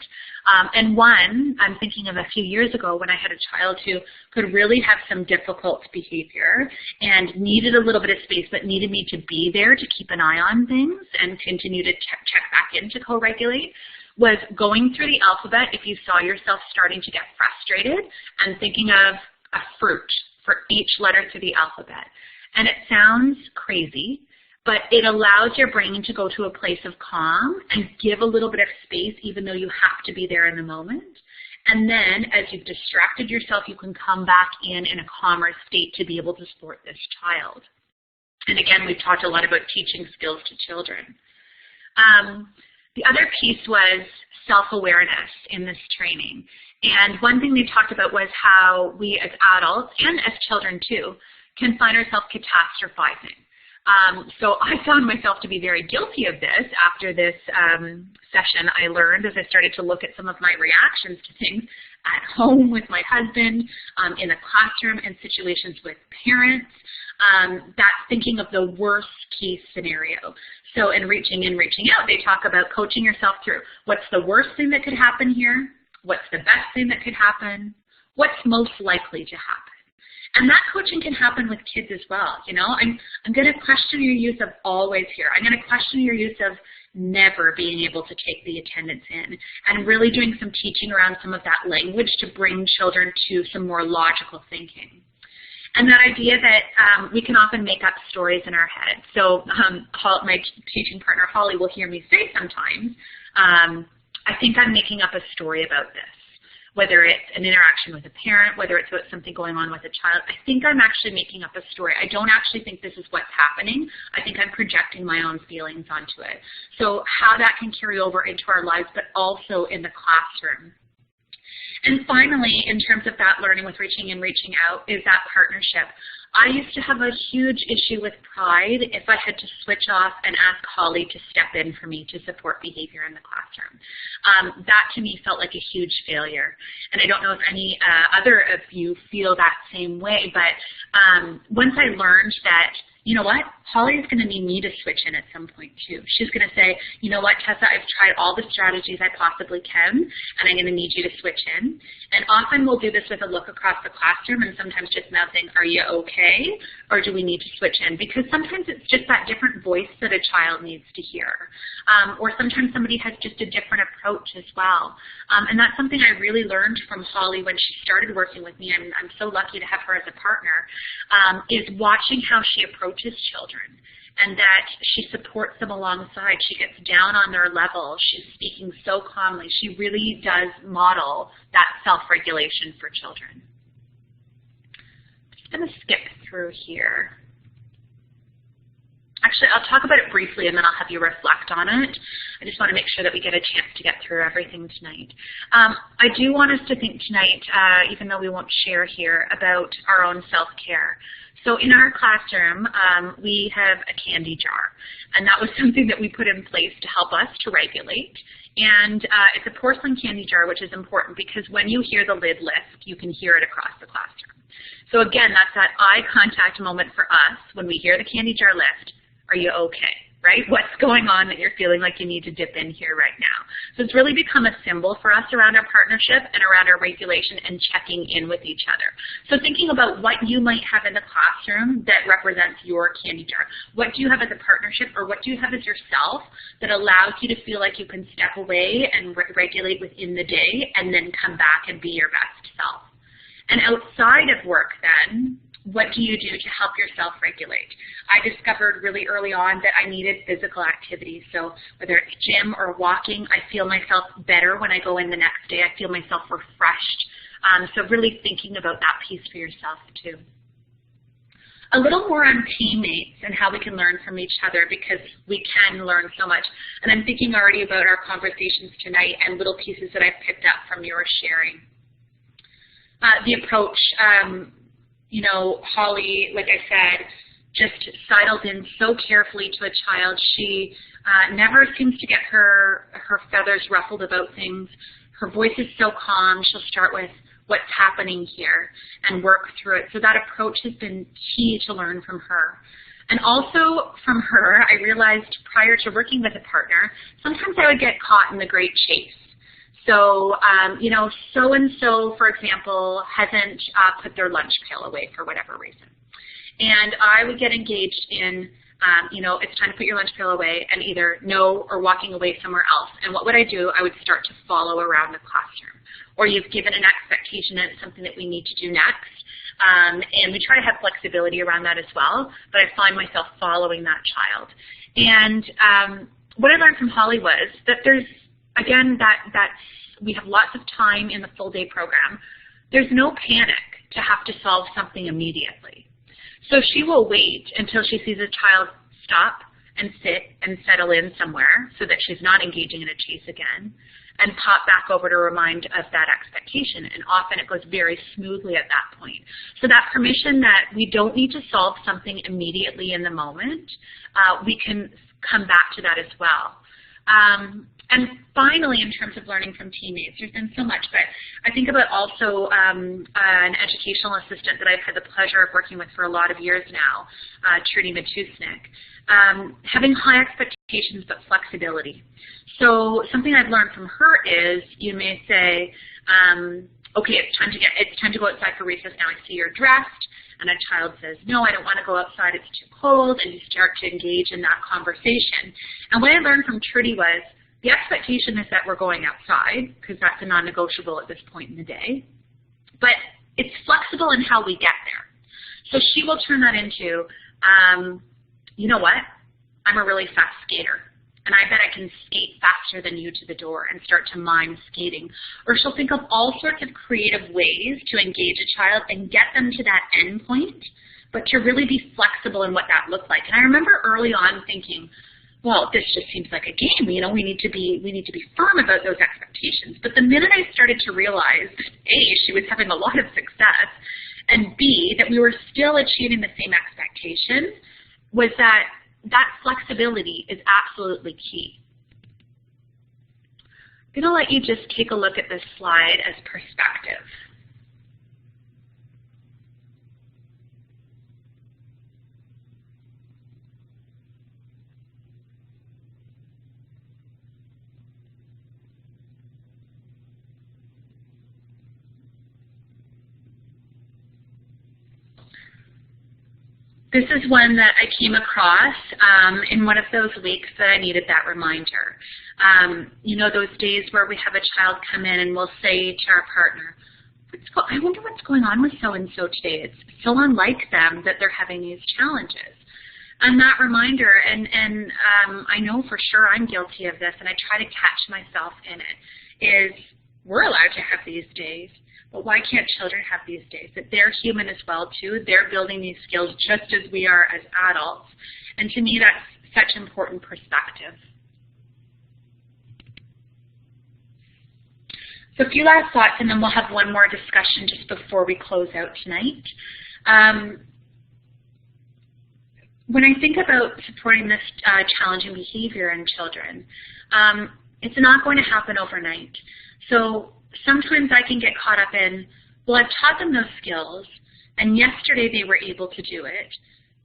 And one, I'm thinking of a few years ago when I had a child who could really have some difficult behavior and needed a little bit of space, but needed me to be there to keep an eye on things and continue to check back in to co-regulate, was going through the alphabet if you saw yourself starting to get frustrated and thinking of a fruit for each letter through the alphabet. And it sounds crazy, but it allows your brain to go to a place of calm and give a little bit of space even though you have to be there in the moment. And then as you've distracted yourself, you can come back in a calmer state to be able to support this child. And again, we've talked a lot about teaching skills to children. The other piece was self-awareness in this training. And one thing they talked about was how we as adults, and as children too, can find ourselves catastrophizing. So I found myself to be very guilty of this after this session. I learned as I started to look at some of my reactions to things at home with my husband, in the classroom, and situations with parents, that thinking of the worst case scenario. So in Reaching in, Reaching Out, they talk about coaching yourself through what's the worst thing that could happen here, what's the best thing that could happen, what's most likely to happen. And that coaching can happen with kids as well. You know, I'm going to question your use of always here. I'm going to question your use of never being able to take the attendance in, and really doing some teaching around some of that language to bring children to some more logical thinking. And that idea that we can often make up stories in our head. So my teaching partner, Holly, will hear me say sometimes, I think I'm making up a story about this. Whether it's an interaction with a parent, whether it's about something going on with a child, I think I'm actually making up a story. I don't actually think this is what's happening. I think I'm projecting my own feelings onto it. So how that can carry over into our lives, but also in the classroom. And finally, in terms of that learning with Reaching in, Reaching Out, is that partnership. I used to have a huge issue with pride if I had to switch off and ask Holly to step in for me to support behavior in the classroom. That to me felt like a huge failure. And I don't know if any other of you feel that same way, but once I learned that you know what, Holly is going to need me to switch in at some point too. She's going to say, you know what, Tessa, I've tried all the strategies I possibly can, and I'm going to need you to switch in. And often we'll do this with a look across the classroom and sometimes just mouthing, are you okay? Or do we need to switch in? Because sometimes it's just that different voice that a child needs to hear. Or sometimes somebody has just a different approach as well. And that's something I really learned from Holly when she started working with me. I'm so lucky to have her as a partner, is watching how she approaches children and that she supports them alongside. She gets down on their level. She's speaking so calmly. She really does model that self-regulation for children. I'm just going to skip through here. Actually, I'll talk about it briefly and then I'll have you reflect on it. I just want to make sure that we get a chance to get through everything tonight. I do want us to think tonight, even though we won't share here, about our own self-care. So in our classroom, we have a candy jar, and that was something that we put in place to help us to regulate. And it's a porcelain candy jar, which is important because when you hear the lid lift, you can hear it across the classroom. So again, that's that eye contact moment for us when we hear the candy jar lift. Are you okay, right? What's going on that you're feeling like you need to dip in here right now? So it's really become a symbol for us around our partnership and around our regulation and checking in with each other. So thinking about what you might have in the classroom that represents your candy jar. What do you have as a partnership, or what do you have as yourself that allows you to feel like you can step away and regulate within the day and then come back and be your best self? And outside of work then, what do you do to help yourself regulate? I discovered really early on that I needed physical activity. So whether it's gym or walking, I feel myself better when I go in the next day. I feel myself refreshed. So really thinking about that piece for yourself too. A little more on teammates and how we can learn from each other, because we can learn so much. And I'm thinking already about our conversations tonight and little pieces that I've picked up from your sharing. The approach, you know, Holly, like I said, just sidles in so carefully to a child. She never seems to get her feathers ruffled about things. Her voice is so calm. She'll start with what's happening here and work through it. So that approach has been key to learn from her. And also from her, I realized prior to working with a partner, sometimes I would get caught in the great chase. So, you know, so-and-so, for example, hasn't put their lunch pail away for whatever reason. And I would get engaged in, you know, it's time to put your lunch pail away, and either no or walking away somewhere else. And what would I do? I would start to follow around the classroom. Or you've given an expectation and it's something that we need to do next. And we try to have flexibility around that as well, but I find myself following that child. And what I learned from Holly was that there's, again, that we have lots of time in the full day program. There's no panic to have to solve something immediately. So she will wait until she sees a child stop and sit and settle in somewhere so that she's not engaging in a chase again, and pop back over to remind of that expectation. And often it goes very smoothly at that point. So that permission that we don't need to solve something immediately in the moment, we can come back to that as well. And finally, in terms of learning from teammates, there's been so much, but I think about also an educational assistant that I've had the pleasure of working with for a lot of years now, Trudy Matusnik, having high expectations but flexibility. So something I've learned from her is you may say, okay, it's time to go outside for recess now. I see you're dressed. And a child says, no, I don't want to go outside, it's too cold, and you start to engage in that conversation. And what I learned from Trudy was, the expectation is that we're going outside, because that's a non-negotiable at this point in the day. But it's flexible in how we get there. So she will turn that into, you know what? I'm a really fast skater, and I bet I can skate faster than you to the door, and start to mime skating. Or she'll think of all sorts of creative ways to engage a child and get them to that end point, but to really be flexible in what that looked like. And I remember early on thinking, well, this just seems like a game. You know, we need to be firm about those expectations. But the minute I started to realize that A, she was having a lot of success, and B, that we were still achieving the same expectations, was that flexibility is absolutely key. I'm going to let you just take a look at this slide as perspective. This is one that I came across in one of those weeks that I needed that reminder. You know, those days where we have a child come in and we'll say to our partner, I wonder what's going on with so-and-so today. It's so unlike them that they're having these challenges. And that reminder, and I know for sure I'm guilty of this, and I try to catch myself in it, is we're allowed to have these days, but why can't children have these days? That they're human as well, too. They're building these skills just as we are as adults. And to me, that's such important perspective. So a few last thoughts, and then we'll have one more discussion just before we close out tonight. When I think about supporting this challenging behavior in children, it's not going to happen overnight. So sometimes I can get caught up in, well, I've taught them those skills, and yesterday they were able to do it,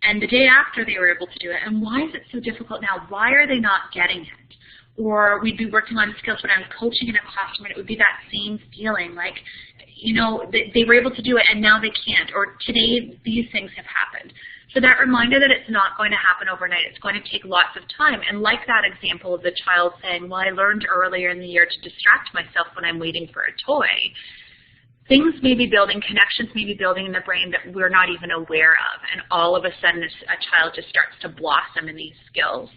and the day after they were able to do it, and why is it so difficult now? Why are they not getting it? Or we'd be working on skills when I was coaching in a classroom, and it would be that same feeling like, you know, they were able to do it and now they can't, or today these things have happened. So that reminder that it's not going to happen overnight, it's going to take lots of time. And like that example of the child saying, well, I learned earlier in the year to distract myself when I'm waiting for a toy. Things may be building, connections may be building in the brain that we're not even aware of. And all of a sudden a child just starts to blossom in these skills.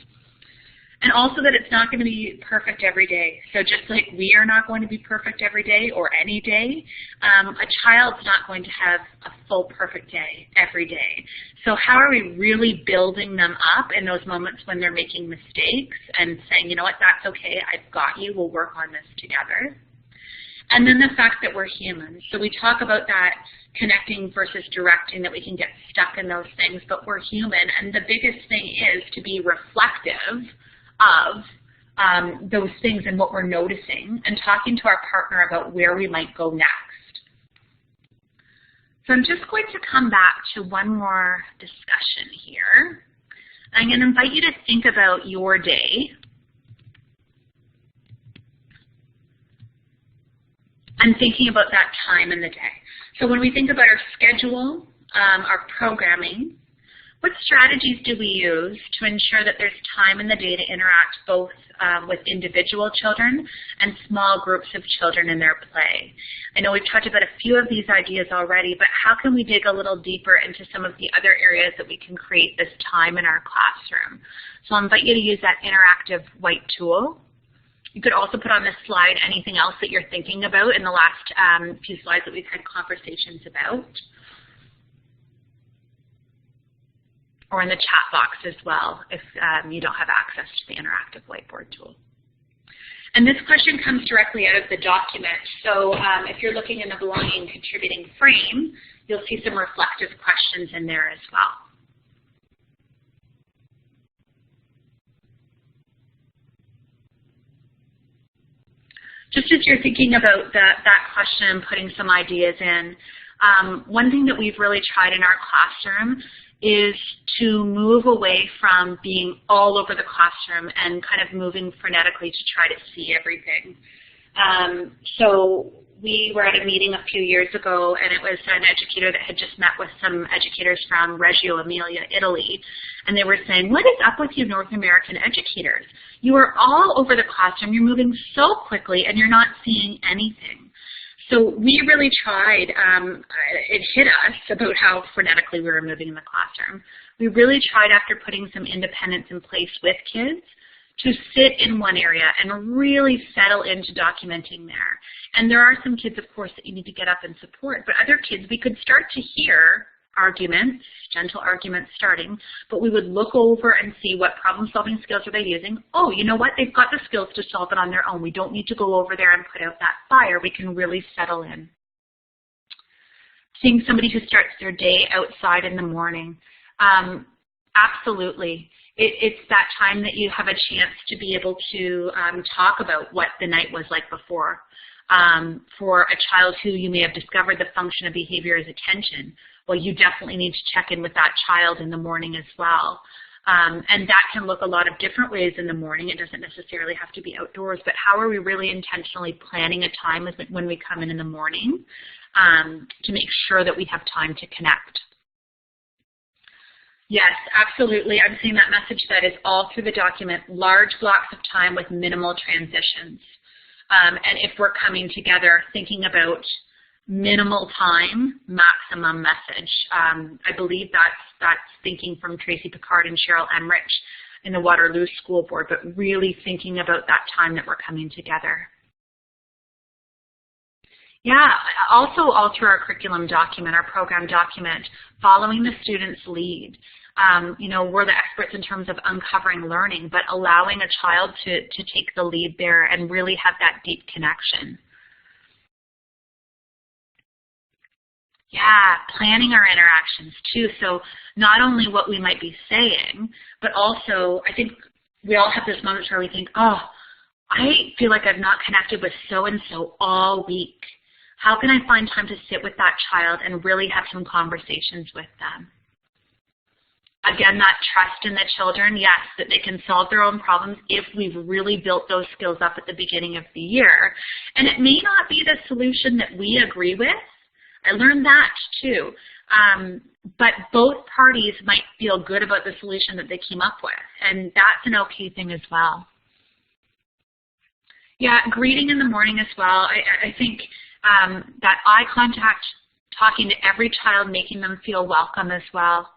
And also that it's not going to be perfect every day. So just like we are not going to be perfect every day or any day, a child's not going to have a full perfect day every day. So how are we really building them up in those moments when they're making mistakes and saying, you know what, that's okay, I've got you, we'll work on this together. And then the fact that we're human. So we talk about that connecting versus directing, that we can get stuck in those things, but we're human. And the biggest thing is to be reflective of those things and what we're noticing, and talking to our partner about where we might go next. So I'm just going to come back to one more discussion here. I'm going to invite you to think about your day and thinking about that time in the day. So when we think about our schedule, our programming, what strategies do we use to ensure that there's time in the day to interact both with individual children and small groups of children in their play? I know we've talked about a few of these ideas already, but how can we dig a little deeper into some of the other areas that we can create this time in our classroom? So I'll invite you to use that interactive white tool. You could also put on this slide anything else that you're thinking about in the last few slides that we've had conversations about, or in the chat box as well if you don't have access to the interactive whiteboard tool. And this question comes directly out of the document. So if you're looking in the belonging and contributing frame, you'll see some reflective questions in there as well. Just as you're thinking about that question and putting some ideas in, one thing that we've really tried in our classroom is to move away from being all over the classroom and kind of moving frenetically to try to see everything. So we were at a meeting a few years ago, and it was an educator that had just met with some educators from Reggio Emilia, Italy, and they were saying, what is up with you North American educators? You are all over the classroom, you're moving so quickly, and you're not seeing anything. So we really tried, it hit us about how frenetically we were moving in the classroom. We really tried, after putting some independence in place with kids, to sit in one area and really settle into documenting there. And there are some kids, of course, that you need to get up and support, but other kids we could start to hear arguments, gentle arguments starting, but we would look over and see what problem-solving skills are they using. Oh, you know what? They've got the skills to solve it on their own. We don't need to go over there and put out that fire. We can really settle in. Seeing somebody who starts their day outside in the morning, absolutely. It's that time that you have a chance to be able to talk about what the night was like before. For a child who you may have discovered the function of behavior is attention, well, you definitely need to check in with that child in the morning as well. And that can look a lot of different ways in the morning. It doesn't necessarily have to be outdoors, but how are we really intentionally planning a time when we come in the morning to make sure that we have time to connect? Yes, absolutely. I'm seeing that message that is all through the document, large blocks of time with minimal transitions. And if we're coming together thinking about minimal time, maximum message. I believe that's thinking from Tracy Picard and Cheryl Emrich in the Waterloo School Board, but really thinking about that time that we're coming together. Yeah, also all through our curriculum document, our program document, following the student's lead. You know, we're the experts in terms of uncovering learning, but allowing a child to take the lead there and really have that deep connection. Yeah, planning our interactions too. So not only what we might be saying, but also I think we all have this moments where we think, oh, I feel like I've not connected with so-and-so all week. How can I find time to sit with that child and really have some conversations with them? Again, that trust in the children, yes, that they can solve their own problems if we've really built those skills up at the beginning of the year. And it may not be the solution that we agree with. I learned that too. But both parties might feel good about the solution that they came up with. And that's an okay thing as well. Yeah, greeting in the morning as well. I think that eye contact, talking to every child, making them feel welcome as well.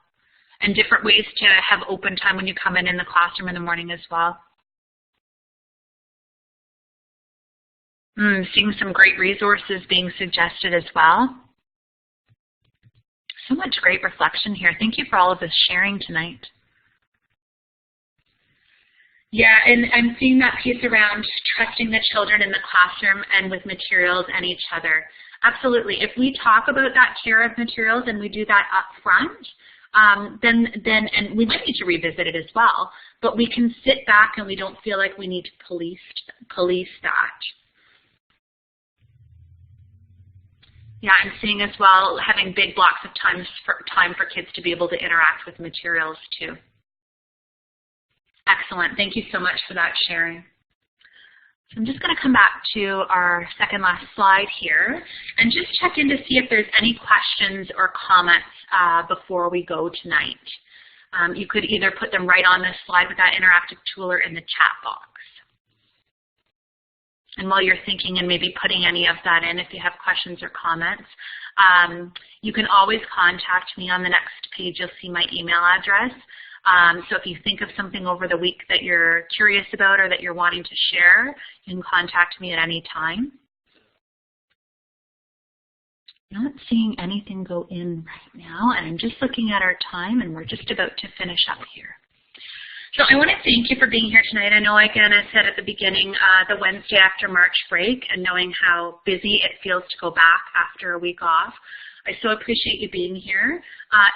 And different ways to have open time when you come in the classroom in the morning as well. Seeing some great resources being suggested as well. So much great reflection here. Thank you for all of this sharing tonight. Yeah, and I'm seeing that piece around trusting the children in the classroom and with materials and each other. Absolutely. If we talk about that care of materials and we do that up front, then and we might need to revisit it as well, but we can sit back and we don't feel like we need to police that. Yeah, I'm seeing as well having big blocks of time for kids to be able to interact with materials too. Excellent. Thank you so much for that sharing. So I'm just going to come back to our second last slide here and just check in to see if there's any questions or comments before we go tonight. You could either put them right on this slide with that interactive tool or in the chat box. And while you're thinking and maybe putting any of that in, if you have questions or comments, you can always contact me. On the next page, you'll see my email address. So if you think of something over the week that you're curious about or that you're wanting to share, you can contact me at any time. Not seeing anything go in right now, and I'm just looking at our time, and we're just about to finish up here. So I want to thank you for being here tonight. I know, again, I said at the beginning, the Wednesday after March break, and knowing how busy it feels to go back after a week off. I so appreciate you being here.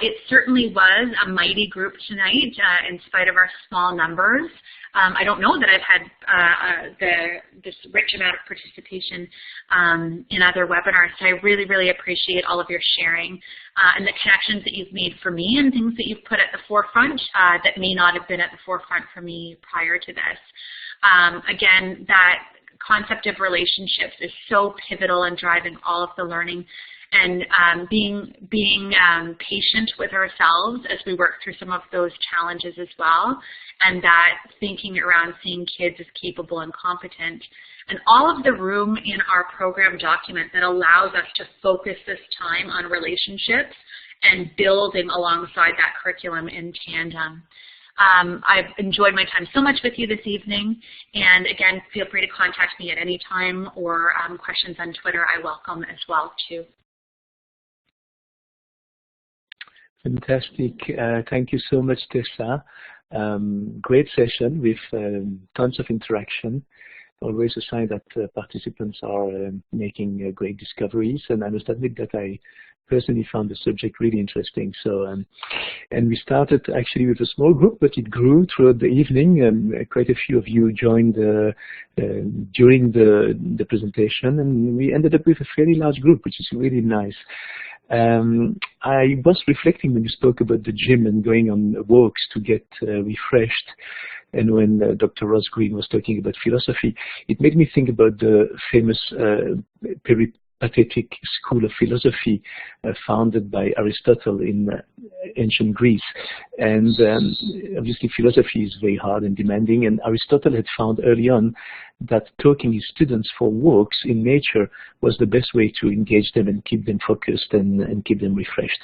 It certainly was a mighty group tonight, in spite of our small numbers. I don't know that I've had this rich amount of participation in other webinars, so I really, really appreciate all of your sharing and the connections that you've made for me and things that you've put at the forefront that may not have been at the forefront for me prior to this. Again, that concept of relationships is so pivotal in driving all of the learning, and being patient with ourselves as we work through some of those challenges as well, and that thinking around seeing kids as capable and competent, and all of the room in our program document that allows us to focus this time on relationships and building alongside that curriculum in tandem. I've enjoyed my time so much with you this evening, and again, feel free to contact me at any time, or questions on Twitter I welcome as well too. Fantastic. Thank you so much, Tessa. Great session with tons of interaction. Always a sign that participants are making great discoveries, and I must admit that I personally found the subject really interesting. So, and we started actually with a small group, but it grew throughout the evening. Quite a few of you joined during the presentation, and we ended up with a fairly large group, which is really nice. I was reflecting when you spoke about the gym and going on walks to get refreshed, and when Dr. Ross Green was talking about philosophy, it made me think about the famous peripatetic school of philosophy founded by Aristotle in ancient Greece. And obviously philosophy is very hard and demanding, and Aristotle had found early on that taking his students for walks in nature was the best way to engage them and keep them focused and keep them refreshed.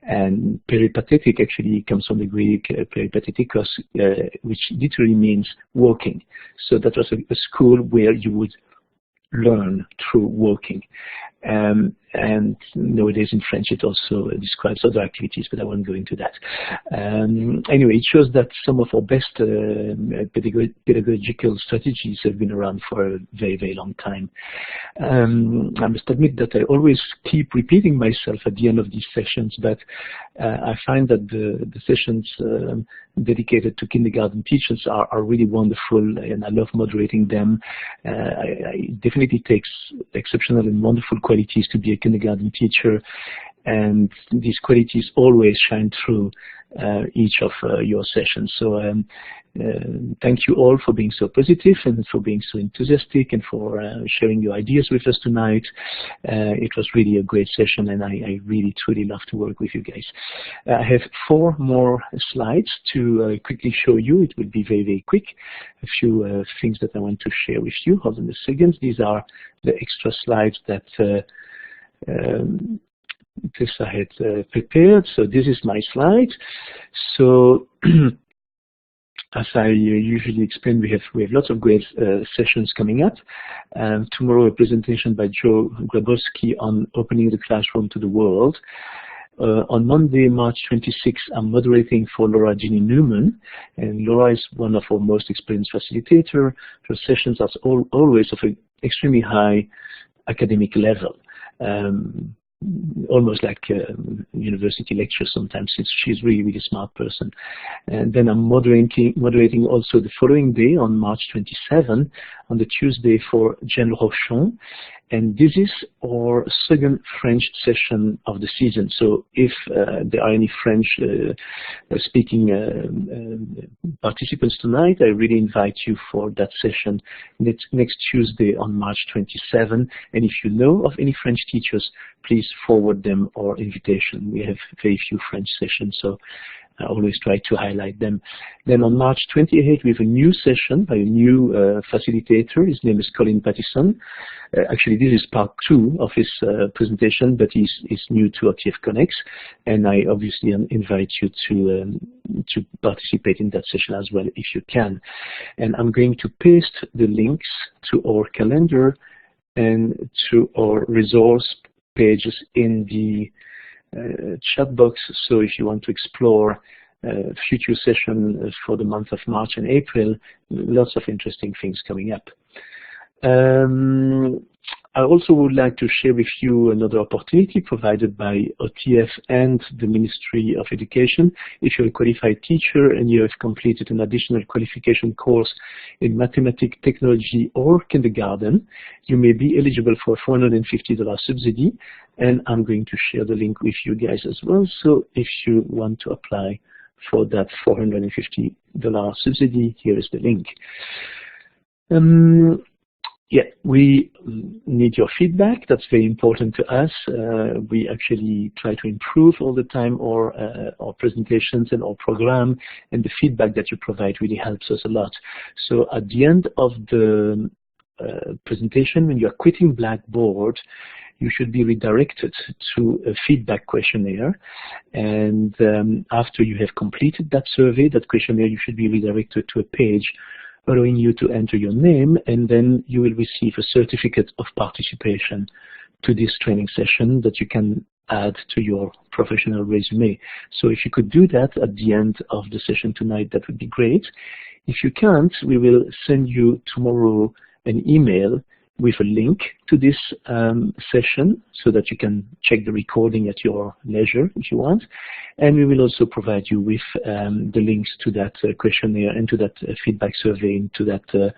And peripatetic actually comes from the Greek peripatetikos, which literally means walking. So that was a school where you would learn through walking. And nowadays in French it also describes other activities, but I won't go into that. Anyway, it shows that some of our best pedagogical strategies have been around for a very, very long time. I must admit that I always keep repeating myself at the end of these sessions, but I find that the sessions dedicated to kindergarten teachers are really wonderful, and I love moderating them. It definitely takes exceptional and wonderful qualities to be a kindergarten teacher, and these qualities always shine through each of your sessions. So thank you all for being so positive and for being so enthusiastic and for sharing your ideas with us tonight. It was really a great session, and I really truly love to work with you guys. I have 4 more slides to quickly show you. It will be very, very quick. A few things that I want to share with you. Hold on a second. These are the extra slides that Tessa had prepared. So this is my slide. So as I usually explain, we have lots of great sessions coming up. Tomorrow, a presentation by Joe Grabowski on opening the classroom to the world. On Monday, March 26th, I'm moderating for Laura Ginny Newman, and Laura is one of our most experienced facilitators. Her sessions are always of an extremely high academic level. Almost like university lectures sometimes, since she's really, really smart person. And then I'm moderating also the following day on March 27, on the Tuesday, for Jen Rochon. And this is our second French session of the season. So if there are any French speaking participants tonight, I really invite you for that session next Tuesday on March 27. And if you know of any French teachers, please forward them our invitation. We have very few French sessions, so I always try to highlight them. Then on March 28th, we have a new session by a new facilitator. His name is Colin Pattison. Actually, this is part 2 of his presentation, but he's new to OTF Connects, and I obviously invite you to participate in that session as well if you can. And I'm going to paste the links to our calendar and to our resource pages in the chat box. So if you want to explore future sessions for the month of March and April, lots of interesting things coming up. I also would like to share with you another opportunity provided by OTF and the Ministry of Education. If you're a qualified teacher and you have completed an additional qualification course in mathematics, technology, or kindergarten, you may be eligible for a $450 subsidy, and I'm going to share the link with you guys as well. So if you want to apply for that $450 subsidy, here is the link. Yeah, we need your feedback. That's very important to us. We actually try to improve all the time our presentations and our program, and the feedback that you provide really helps us a lot. So at the end of the presentation, when you are quitting Blackboard, you should be redirected to a feedback questionnaire. And after you have completed that survey, that questionnaire, you should be redirected to a page allowing you to enter your name, and then you will receive a certificate of participation to this training session that you can add to your professional resume. So if you could do that at the end of the session tonight, that would be great. If you can't, we will send you tomorrow an email with a link to this session so that you can check the recording at your leisure if you want. And we will also provide you with the links to that questionnaire and to that feedback survey and to that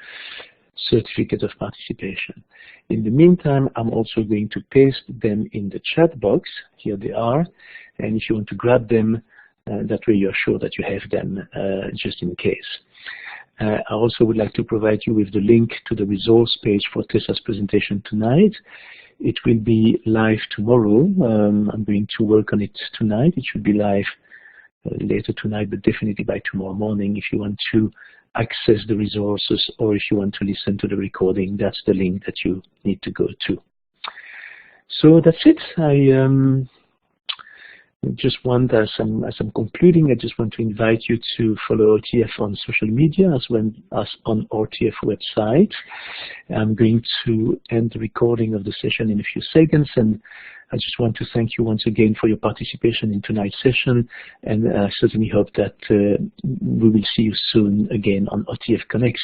certificate of participation. In the meantime, I'm also going to paste them in the chat box. Here they are. And if you want to grab them, that way you're sure that you have them just in case. I also would like to provide you with the link to the resource page for Tessa's presentation tonight. It will be live tomorrow. I'm going to work on it tonight. It should be live later tonight, but definitely by tomorrow morning. If you want to access the resources or if you want to listen to the recording, that's the link that you need to go to. So that's it. I just want, as I'm concluding, I just want to invite you to follow OTF on social media as well as on OTF website. I'm going to end the recording of the session in a few seconds, and I just want to thank you once again for your participation in tonight's session, and I certainly hope that we will see you soon again on OTF Connects.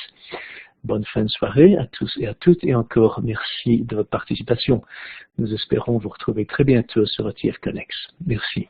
Bonne fin de soirée à tous et à toutes, et encore merci de votre participation. Nous espérons vous retrouver très bientôt sur OTF Connects. Merci.